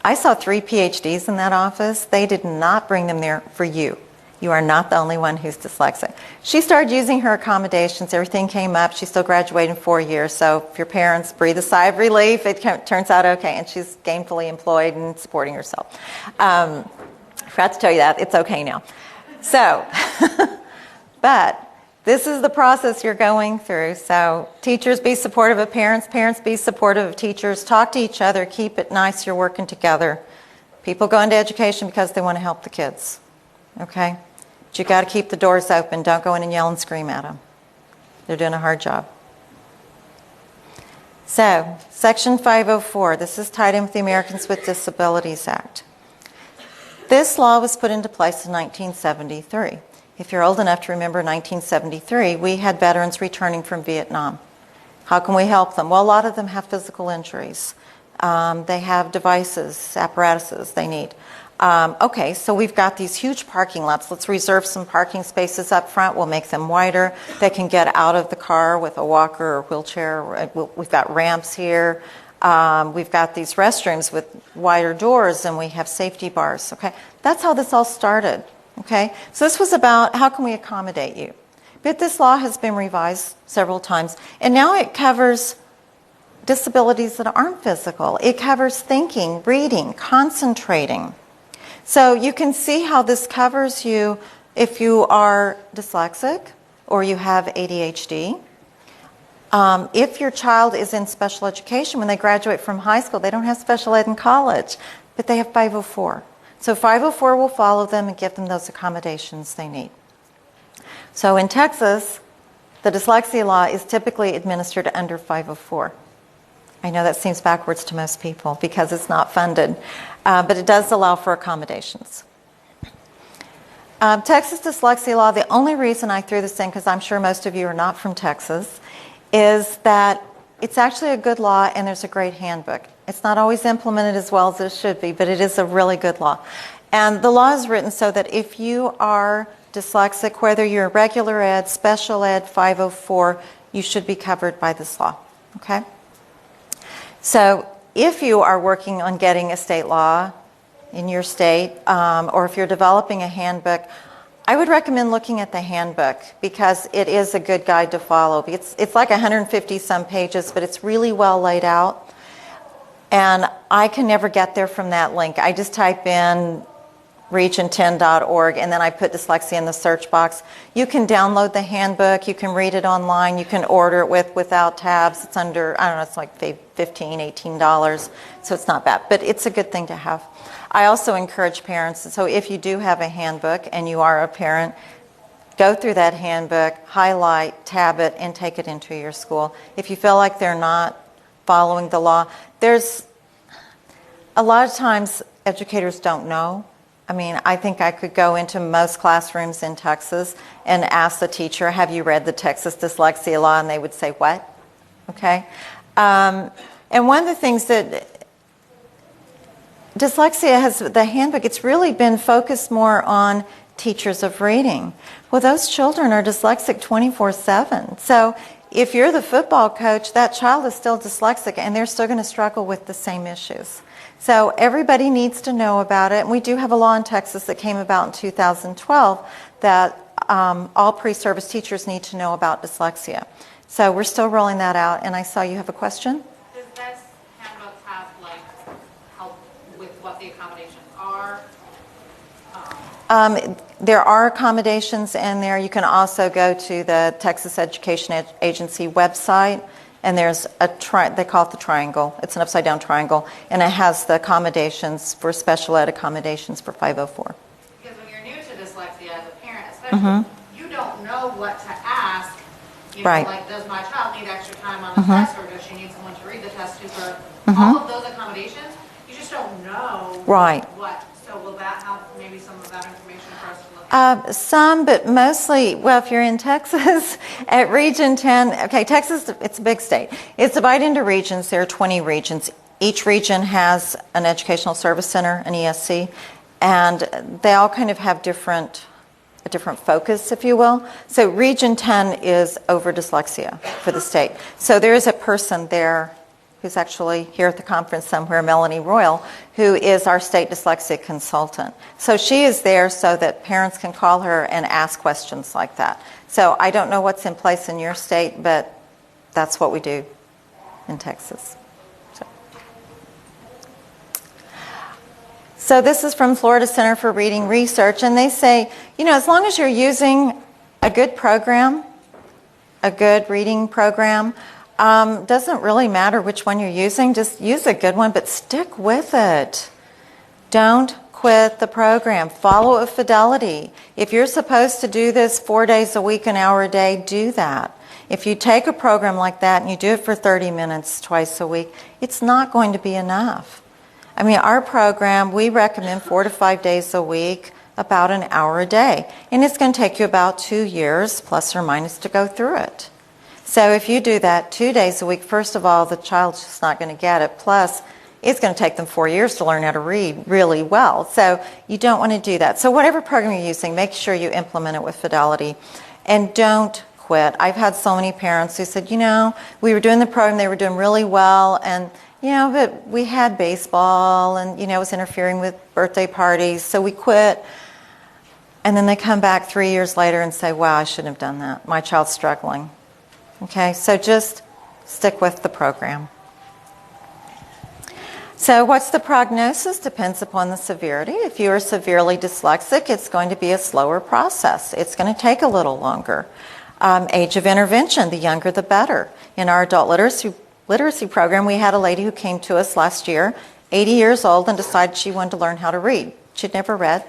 I saw 3 PhDs in that office. They did not bring them there for you. You are not the only one who's dyslexic. She started using her accommodations. Everything came up. She still graduated in 4 years. So if your parents breathe a sigh of relief, it turns out okay. And she's gainfully employed and supporting herself. I forgot to tell you that. It's okay now. So, but this is the process you're going through. So teachers, be supportive of parents. Parents, be supportive of teachers. Talk to each other. Keep it nice. You're working together. People go into education because they want to help the kids. Okay? But you got to keep the doors open. Don't go in and yell and scream at them. They're doing a hard job. So, Section 504. This is tied in with the Americans with Disabilities Act. This law was put into place in 1973. If you're old enough to remember 1973, we had veterans returning from Vietnam. How can we help them? Well, a lot of them have physical injuries. They have devices, apparatuses they need. Okay, so we've got these huge parking lots. Let's reserve some parking spaces up front. We'll make them wider. They can get out of the car with a walker or wheelchair. We've got ramps here. We've got these restrooms with wider doors, and we have safety bars. Okay, that's how this all started. Okay, so this was about how can we accommodate you. But this law has been revised several times, and now it covers disabilities that aren't physical. It covers thinking, reading, concentrating. So you can see how this covers you if you are dyslexic or you have ADHD. If your child is in special education, when they graduate from high school, they don't have special ed in college, but they have 504. So 504 will follow them and give them those accommodations they need. So in Texas, the dyslexia law is typically administered under 504. I know that seems backwards to most people because it's not funded, but it does allow for accommodations. Texas dyslexia law, the only reason I threw this in, because I'm sure most of you are not from Texas, is that it's actually a good law and there's a great handbook. It's not always implemented as well as it should be, but it is a really good law. And the law is written so that if you are dyslexic, whether you're regular ed, special ed, 504, you should be covered by this law. Okay? So if you are working on getting a state law in your state, or if you're developing a handbook, I would recommend looking at the handbook because it is a good guide to follow. It's like 150 some pages, but it's really well laid out. And I can never get there from that link. I just type in region10.org and then I put dyslexia in the search box. You can download the handbook, you can read it online, you can order it without tabs. It's under, I don't know, it's like $15, $18, so it's not bad, but it's a good thing to have. I also encourage parents, so if you do have a handbook and you are a parent, go through that handbook, highlight, tab it, and take it into your school. If you feel like they're not following the law, there's a lot of times educators don't know. I mean, I think I could go into most classrooms in Texas and ask the teacher, have you read the Texas dyslexia law? And they would say, what? Okay. And one of the things that dyslexia has, the handbook, it's really been focused more on teachers of reading. Well, those children are dyslexic 24/7. So if you're the football coach, that child is still dyslexic and they're still going to struggle with the same issues. So everybody needs to know about it. And we do have a law in Texas that came about in 2012 that all pre-service teachers need to know about dyslexia. So we're still rolling that out. And I saw you have a question? Does this handbook have like help with what the accommodations are? There are accommodations in there. You can also go to the Texas Education Agency website, and there's they call it the triangle. It's an upside down triangle, and it has the accommodations for special ed accommodations for 504. Because when you're new to dyslexia as a parent, especially, you don't know what to ask. You know, Right. like, does my child need extra time on the test, or does she need someone to read the test to her? All of those accommodations, you just don't know Right. what. So will that have maybe some of that information for us to look at? Some, but mostly, well, if you're in Texas, at Region 10, okay, Texas, it's a big state. It's divided into regions. There are 20 regions. Each region has an educational service center, an ESC, and they all kind of have a different focus, if you will. So Region 10 is over dyslexia for the state. So there is a person there who's actually here at the conference somewhere, Melanie Royal, who is our state dyslexia consultant. So she is there so that parents can call her and ask questions like that. So I don't know what's in place in your state, but that's what we do in Texas. So this is from Florida Center for Reading Research, and they say, you know, as long as you're using a good program, a good reading program, doesn't really matter which one you're using, just use a good one, but stick with it. Don't quit the program. Follow it with fidelity. If you're supposed to do this 4 days a week, an hour a day, do that. If you take a program like that and you do it for 30 minutes twice a week, it's not going to be enough. I mean, our program, we recommend 4 to 5 days a week, about an hour a day. And it's going to take you about 2 years, plus or minus, to go through it. So if you do that 2 days a week, first of all, the child's just not going to get it. Plus, it's going to take them 4 years to learn how to read really well. So you don't want to do that. So whatever program you're using, make sure you implement it with fidelity. And don't quit. I've had so many parents who said, you know, we were doing the program, they were doing really well, and, you know, but we had baseball, and, you know, it was interfering with birthday parties, so we quit. And then they come back 3 years later and say, wow, I shouldn't have done that. My child's struggling. Okay, so just stick with the program. So what's the prognosis? Depends upon the severity. If you are severely dyslexic, it's going to be a slower process. It's going to take a little longer. Age of intervention, the younger the better. In our adult literacy program, we had a lady who came to us last year, 80 years old, and decided she wanted to learn how to read. She'd never read.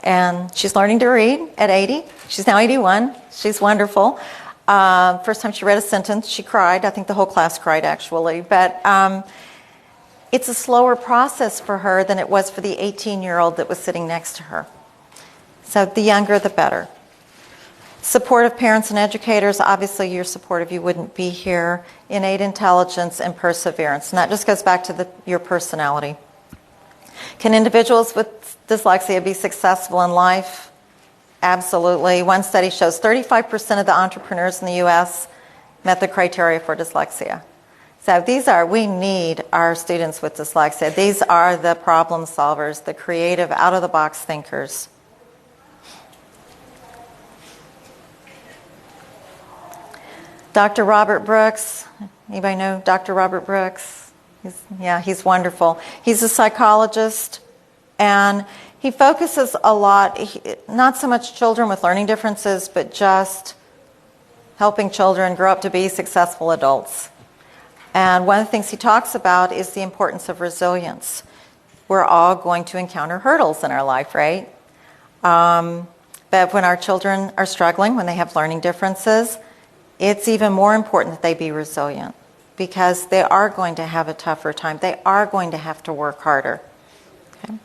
And she's learning to read at 80. She's now 81. She's wonderful. First time she read a sentence, she cried. I think the whole class cried, actually. But it's a slower process for her than it was for the 18-year-old that was sitting next to her. So the younger, the better. Supportive parents and educators, obviously you're supportive, you wouldn't be here. Innate intelligence and perseverance. And that just goes back to your personality. Can individuals with dyslexia be successful in life? Absolutely. One study shows 35% of the entrepreneurs in the U.S. met the criteria for dyslexia. So we need our students with dyslexia. These are the problem solvers, the creative, out-of-the-box thinkers. Dr. Robert Brooks, anybody know Dr. Robert Brooks? He's wonderful. He's a psychologist, and he focuses a lot, not so much children with learning differences, but just helping children grow up to be successful adults. And one of the things he talks about is the importance of resilience. We're all going to encounter hurdles in our life, right? But when our children are struggling, when they have learning differences, it's even more important that they be resilient, because they are going to have a tougher time. They are going to have to work harder. Okay?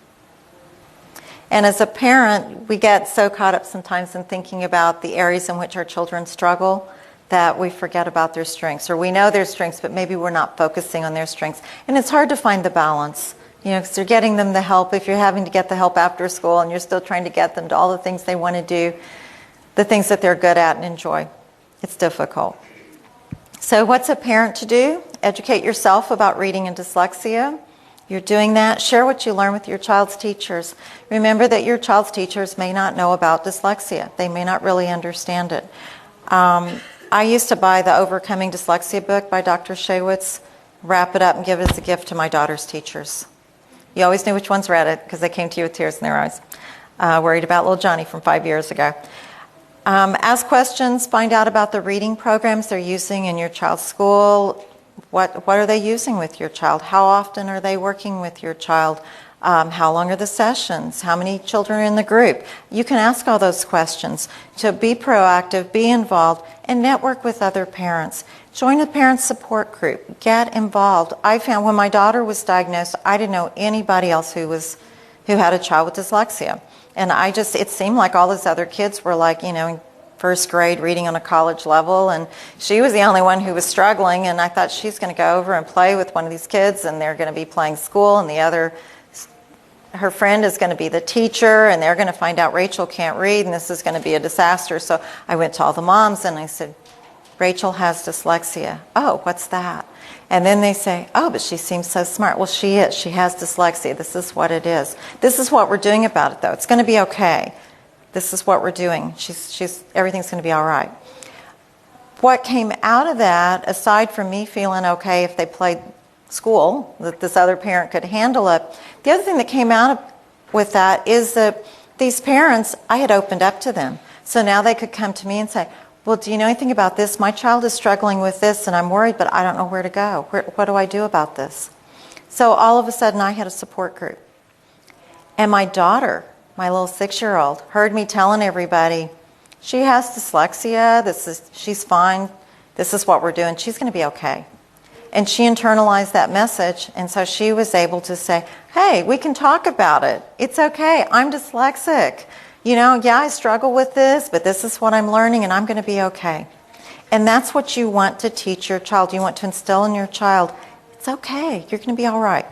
And as a parent, we get so caught up sometimes in thinking about the areas in which our children struggle that we forget about their strengths, or we know their strengths, but maybe we're not focusing on their strengths. And it's hard to find the balance, you know, because you're getting them the help. If you're having to get the help after school and you're still trying to get them to all the things they want to do, the things that they're good at and enjoy, it's difficult. So what's a parent to do? Educate yourself about reading and dyslexia. You're doing that. Share what you learn with your child's teachers. Remember that your child's teachers may not know about dyslexia. They may not really understand it. I used to buy the Overcoming Dyslexia book by Dr. Shaywitz, wrap it up and give it as a gift to my daughter's teachers. You always knew which ones read it because they came to you with tears in their eyes. Worried about little Johnny from 5 years ago. Ask questions, find out about the reading programs they're using in your child's school. What are they using with your child? How often are they working with your child? How long are the sessions? How many children are in the group? You can ask all those questions. So be proactive, be involved, and network with other parents. Join a parent support group. Get involved. I found when my daughter was diagnosed, I didn't know anybody else who had a child with dyslexia. And it seemed like all those other kids were like, in first grade reading on a college level, and she was the only one who was struggling, and I thought she's going to go over and play with one of these kids, and they're going to be playing school, and her friend is going to be the teacher, and they're going to find out Rachel can't read, and this is going to be a disaster. So I went to all the moms, and I said, Rachel has dyslexia. Oh, what's that? And then they say, oh, but she seems so smart. Well, she is. She has dyslexia. This is what it is. This is what we're doing about it, though. It's going to be okay. This is what we're doing. Everything's going to be all right. What came out of that, aside from me feeling okay if they played school, that this other parent could handle it, the other thing that came out with that is that these parents, I had opened up to them. So now they could come to me and say, well, do you know anything about this? My child is struggling with this, and I'm worried, but I don't know where to go. What do I do about this? So all of a sudden, I had a support group. And my daughter, my little 6-year-old, heard me telling everybody, she has dyslexia, she's fine, this is what we're doing, she's going to be okay. And she internalized that message, and so she was able to say, hey, we can talk about it. It's okay, I'm dyslexic. Yeah, I struggle with this, but this is what I'm learning, and I'm going to be okay. And that's what you want to teach your child. You want to instill in your child, it's okay, you're going to be all right.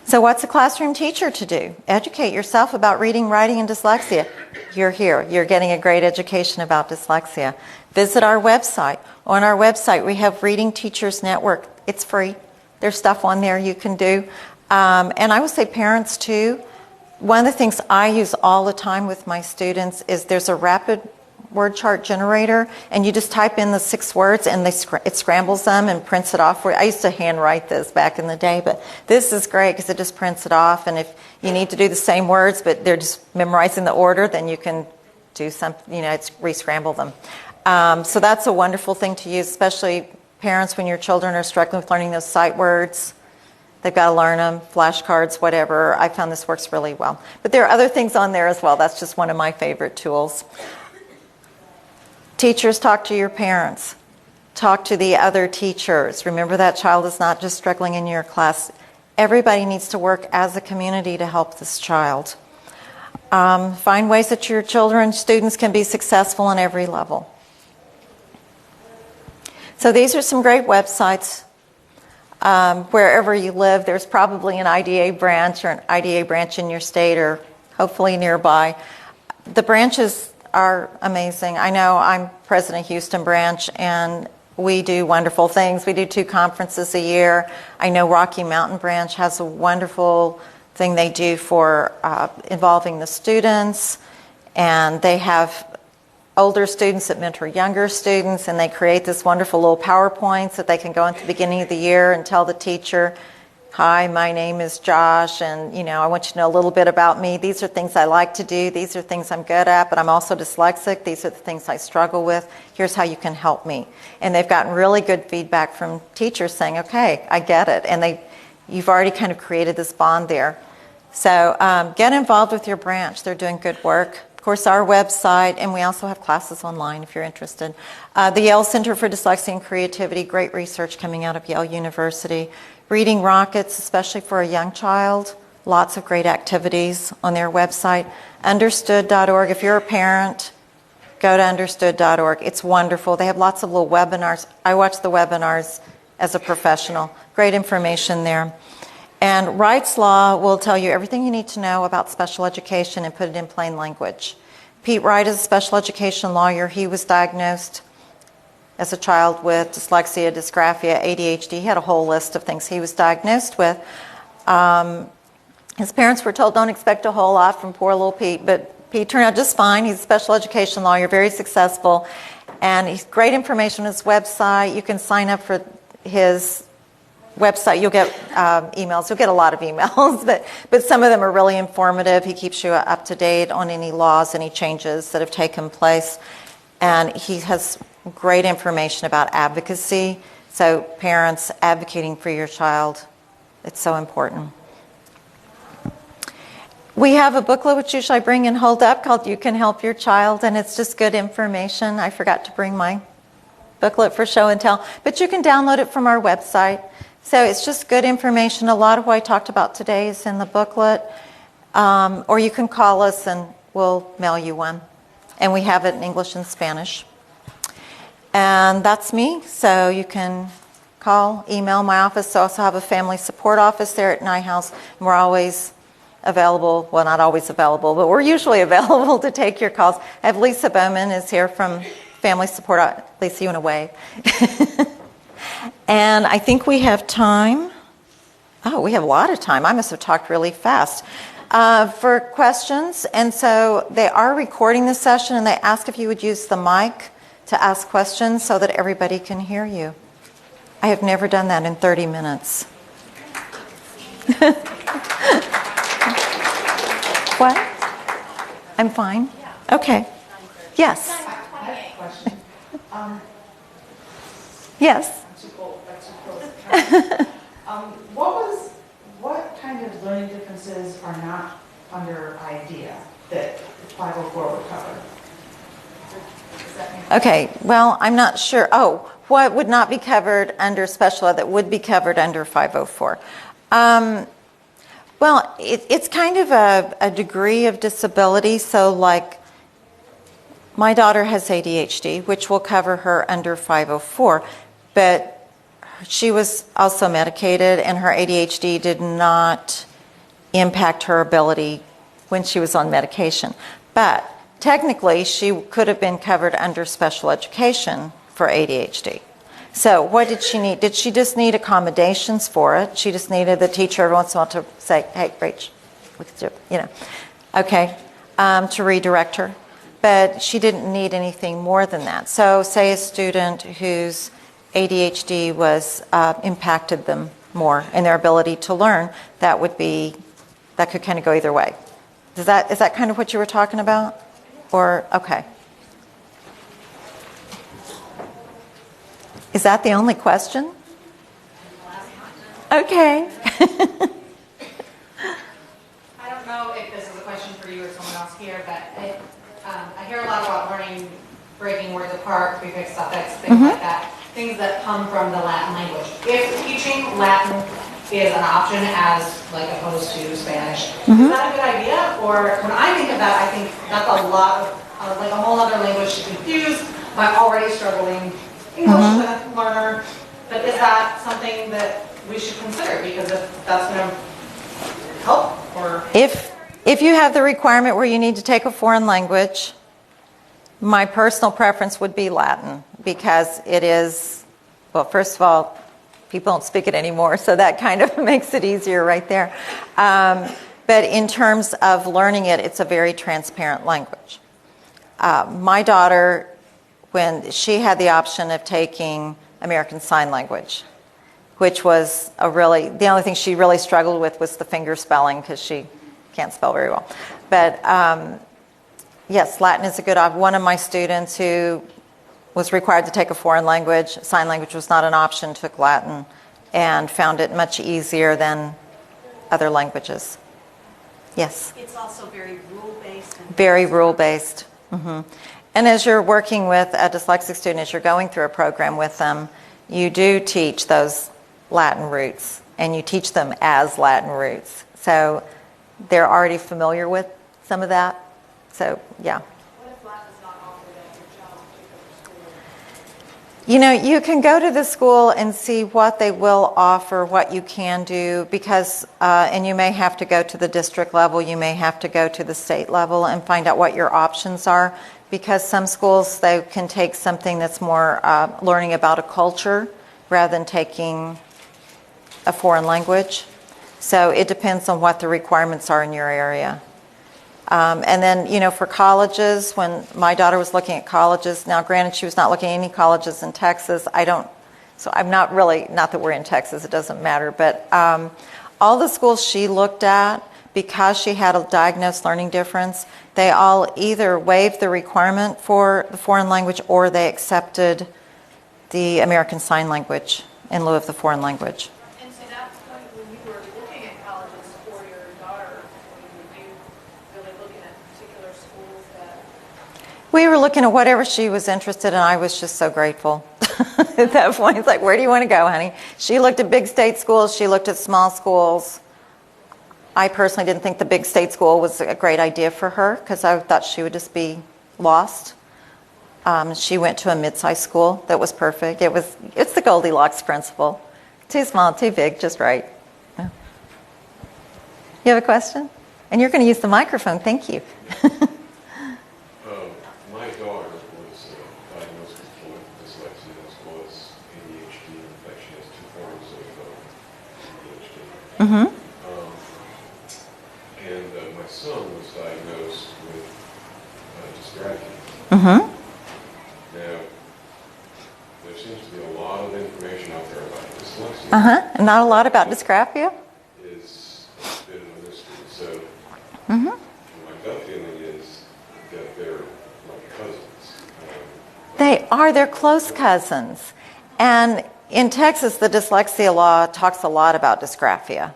So what's a classroom teacher to do? Educate yourself about reading, writing, and dyslexia. You're here. You're getting a great education about dyslexia. Visit our website. On our website, we have Reading Teachers Network. It's free. There's stuff on there you can do. And I would say parents, too. One of the things I use all the time with my students is there's a rapid word chart generator, and you just type in the 6 words, and it scrambles them and prints it off for you. I used to handwrite this back in the day, but this is great because it just prints it off, and if you need to do the same words, but they're just memorizing the order, then you can do something, it's re-scramble them. So that's a wonderful thing to use, especially parents when your children are struggling with learning those sight words. They've got to learn them, flashcards, whatever. I found this works really well. But there are other things on there as well. That's just one of my favorite tools. Teachers, talk to your parents. Talk to the other teachers. Remember that child is not just struggling in your class. Everybody needs to work as a community to help this child. Find ways that your children, students can be successful on every level. So these are some great websites. Wherever you live, there's probably an IDA branch or an IDA branch in your state or hopefully nearby. The branches are amazing. I know I'm president of Houston branch, and we do wonderful things. We do 2 conferences a year. I know Rocky Mountain branch has a wonderful thing they do for involving the students, and they have older students that mentor younger students, and they create this wonderful little PowerPoints that they can go into the beginning of the year and tell the teacher, hi, my name is Josh, and I want you to know a little bit about me. These are things I like to do. These are things I'm good at, but I'm also dyslexic. These are the things I struggle with. Here's how you can help me. And they've gotten really good feedback from teachers saying, okay, I get it. And you've already kind of created this bond there. So get involved with your branch. They're doing good work. Of course, our website, and we also have classes online if you're interested. The Yale Center for Dyslexia and Creativity, great research coming out of Yale University. Reading Rockets, especially for a young child, lots of great activities on their website. Understood.org, if you're a parent, go to understood.org. It's wonderful. They have lots of little webinars. I watch the webinars as a professional. Great information there. And Wright's Law will tell you everything you need to know about special education and put it in plain language. Pete Wright is a special education lawyer. He was diagnosed as a child with dyslexia, dysgraphia, ADHD. He had a whole list of things he was diagnosed with. His parents were told, don't expect a whole lot from poor little Pete, but Pete turned out just fine. He's a special education lawyer, very successful, and he's great information on his website. You can sign up for his website. You'll get emails. You'll get a lot of emails, but some of them are really informative. He keeps you up to date on any laws, any changes that have taken place, and he has great information about advocacy. So parents advocating for your child, it's so important. We have a booklet which usually I bring and hold up called You Can Help Your Child, and it's just good information. I forgot to bring my booklet for show and tell, but you can download it from our website. So it's just good information. A lot of what I talked about today is in the booklet, or you can call us and we'll mail you one. And we have it in English and Spanish. And that's me, so you can call, email my office. I also have a family support office there at Nyehouse, and we're always available, well, not always available, but we're usually available to take your calls. I have Lisa Bowman is here from Family Support. Lisa, you want to wave? And I think we have time. Oh, we have a lot of time. I must have talked really fast. For questions, and so they are recording the session, and they ask if you would use the mic to ask questions so that everybody can hear you. I have never done that in 30 minutes. What? I'm fine? Okay. Yes. I have a question. Yes. What kind of learning differences are not under IDEA that 504 would cover? Okay, well, I'm not sure. Oh, what would not be covered under special ed that would be covered under 504? Well, it's kind of a degree of disability. So like my daughter has ADHD, which will cover her under 504, but she was also medicated and her ADHD did not impact her ability when she was on medication. But technically, she could have been covered under special education for ADHD. So what did she need? Did she just need accommodations for it? She just needed the teacher every once in a while to say, hey, Rach, look at you, you know, okay, to redirect her. But she didn't need anything more than that. So say a student whose ADHD was impacted them more in their ability to learn, that could kind of go either way. Is that kind of what you were talking about? Or, okay. Is that the only question? Okay. I don't know if this is a question for you or someone else here, but I hear a lot about learning, breaking words apart, prefix, suffix, things like that, things that come from the Latin language. If teaching Latin is an option as like opposed to Spanish, is that a good idea? Or when I think of that, I think that's a lot of, like a whole other language to confuse my already struggling English learner. But is that something that we should consider? Because if that's going to help, or if you have the requirement where you need to take a foreign language, my personal preference would be Latin, because it is, well, first of all, people don't speak it anymore, so that kind of makes it easier right there. But in terms of learning it, it's a very transparent language. My daughter, when she had the option of taking American Sign Language, which was the only thing she really struggled with was the finger spelling, because she can't spell very well. But yes, Latin is a good option. One of my students who was required to take a foreign language, sign language was not an option, took Latin, and found it much easier than other languages. Yes? It's also very rule-based. Very rule-based. And as you're working with a dyslexic student, as you're going through a program with them, you do teach those Latin roots, and you teach them as Latin roots. So they're already familiar with some of that. So, yeah. What if Latin is not offered at your child's particular school? You know, you can go to the school and see what they will offer, what you can do, because, and you may have to go to the district level, you may have to go to the state level and find out what your options are, because some schools, they can take something that's more learning about a culture rather than taking a foreign language. So it depends on what the requirements are in your area. And then, you know, for colleges, when my daughter was looking at colleges, now granted she was not looking at any colleges in Texas, so I'm not really, not that we're in Texas, it doesn't matter, but all the schools she looked at, because she had a diagnosed learning difference, they all either waived the requirement for the foreign language or they accepted the American Sign Language in lieu of the foreign language. And to that point, when you were looking at colleges for your daughter, were you really looking at particular schools that... We were looking at whatever she was interested in. I was just so grateful. At that point, it's like, where do you want to go, honey? She looked at big state schools. She looked at small schools. I personally didn't think the big state school was a great idea for her because I thought she would just be lost. She went to a mid-sized school that was perfect. It's the Goldilocks principle. Too small, too big, just right. Yeah. You have a question? And you're going to use the microphone. Thank you. My daughter was diagnosed with dyslexia as well as ADHD. In fact, she has 2 forms of ADHD. Mm-hmm. And my son was diagnosed with dysgraphia. Mm-hmm. Now, there seems to be a lot of information out there about dyslexia. Uh-huh. And not a lot about dysgraphia? Is a bit of a mystery. So, Mm-hmm. my gut feeling is that they're like cousins. They're close cousins. And in Texas, the dyslexia law talks a lot about dysgraphia.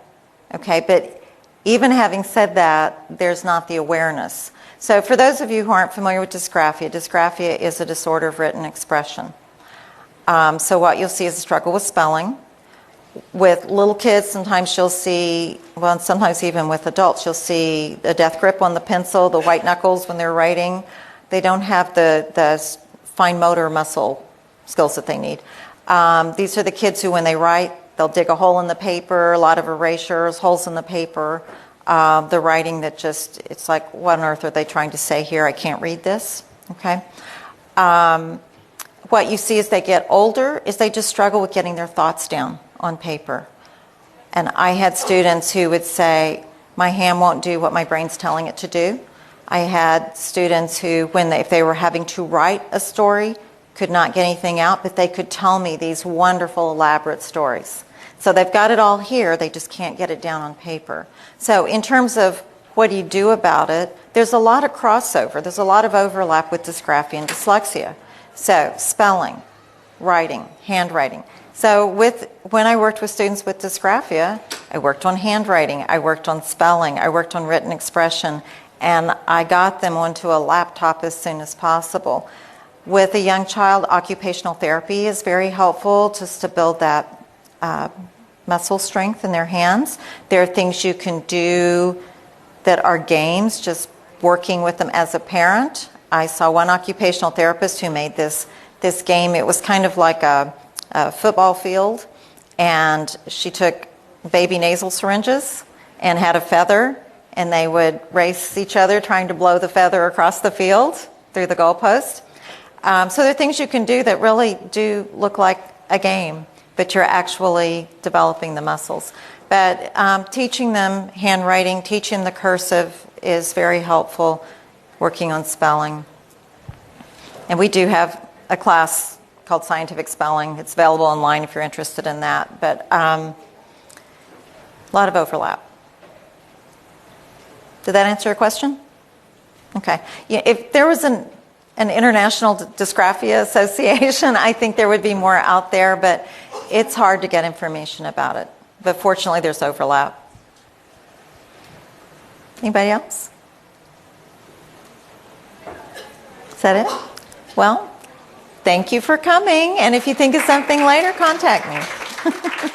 Okay, but even having said that, there's not the awareness. So for those of you who aren't familiar with dysgraphia is a disorder of written expression. So what you'll see is a struggle with spelling. With little kids, sometimes you'll see, well, sometimes even with adults, you'll see a death grip on the pencil, the white knuckles when they're writing. They don't have the fine motor muscle skills that they need. These are the kids who, when they write, they'll dig a hole in the paper, a lot of erasures, holes in the paper. The writing that just, it's like, what on earth are they trying to say here? I can't read this. Okay. What you see as they get older is they just struggle with getting their thoughts down on paper. And I had students who would say, my hand won't do what my brain's telling it to do. I had students who, if they were having to write a story, could not get anything out, but they could tell me these wonderful, elaborate stories. So they've got it all here, they just can't get it down on paper. So in terms of what do you do about it, there's a lot of crossover. There's a lot of overlap with dysgraphia and dyslexia. So spelling, writing, handwriting. So when I worked with students with dysgraphia, I worked on handwriting, I worked on spelling, I worked on written expression, and I got them onto a laptop as soon as possible. With a young child, occupational therapy is very helpful just to build that muscle strength in their hands. There are things you can do that are games, just working with them as a parent. I saw one occupational therapist who made this game. It was kind of like a football field, and she took baby nasal syringes and had a feather, and they would race each other trying to blow the feather across the field through the goalpost. So there are things you can do that really do look like a game, but you're actually developing the muscles. But teaching them handwriting, teaching the cursive is very helpful, working on spelling. And we do have a class called Scientific Spelling. It's available online if you're interested in that. But a lot of overlap. Did that answer your question? Okay. Yeah, if there was an international dysgraphia association, I think there would be more out there, but it's hard to get information about it. But fortunately, there's overlap. Anybody else? Is that it? Well, thank you for coming, and if you think of something later, contact me.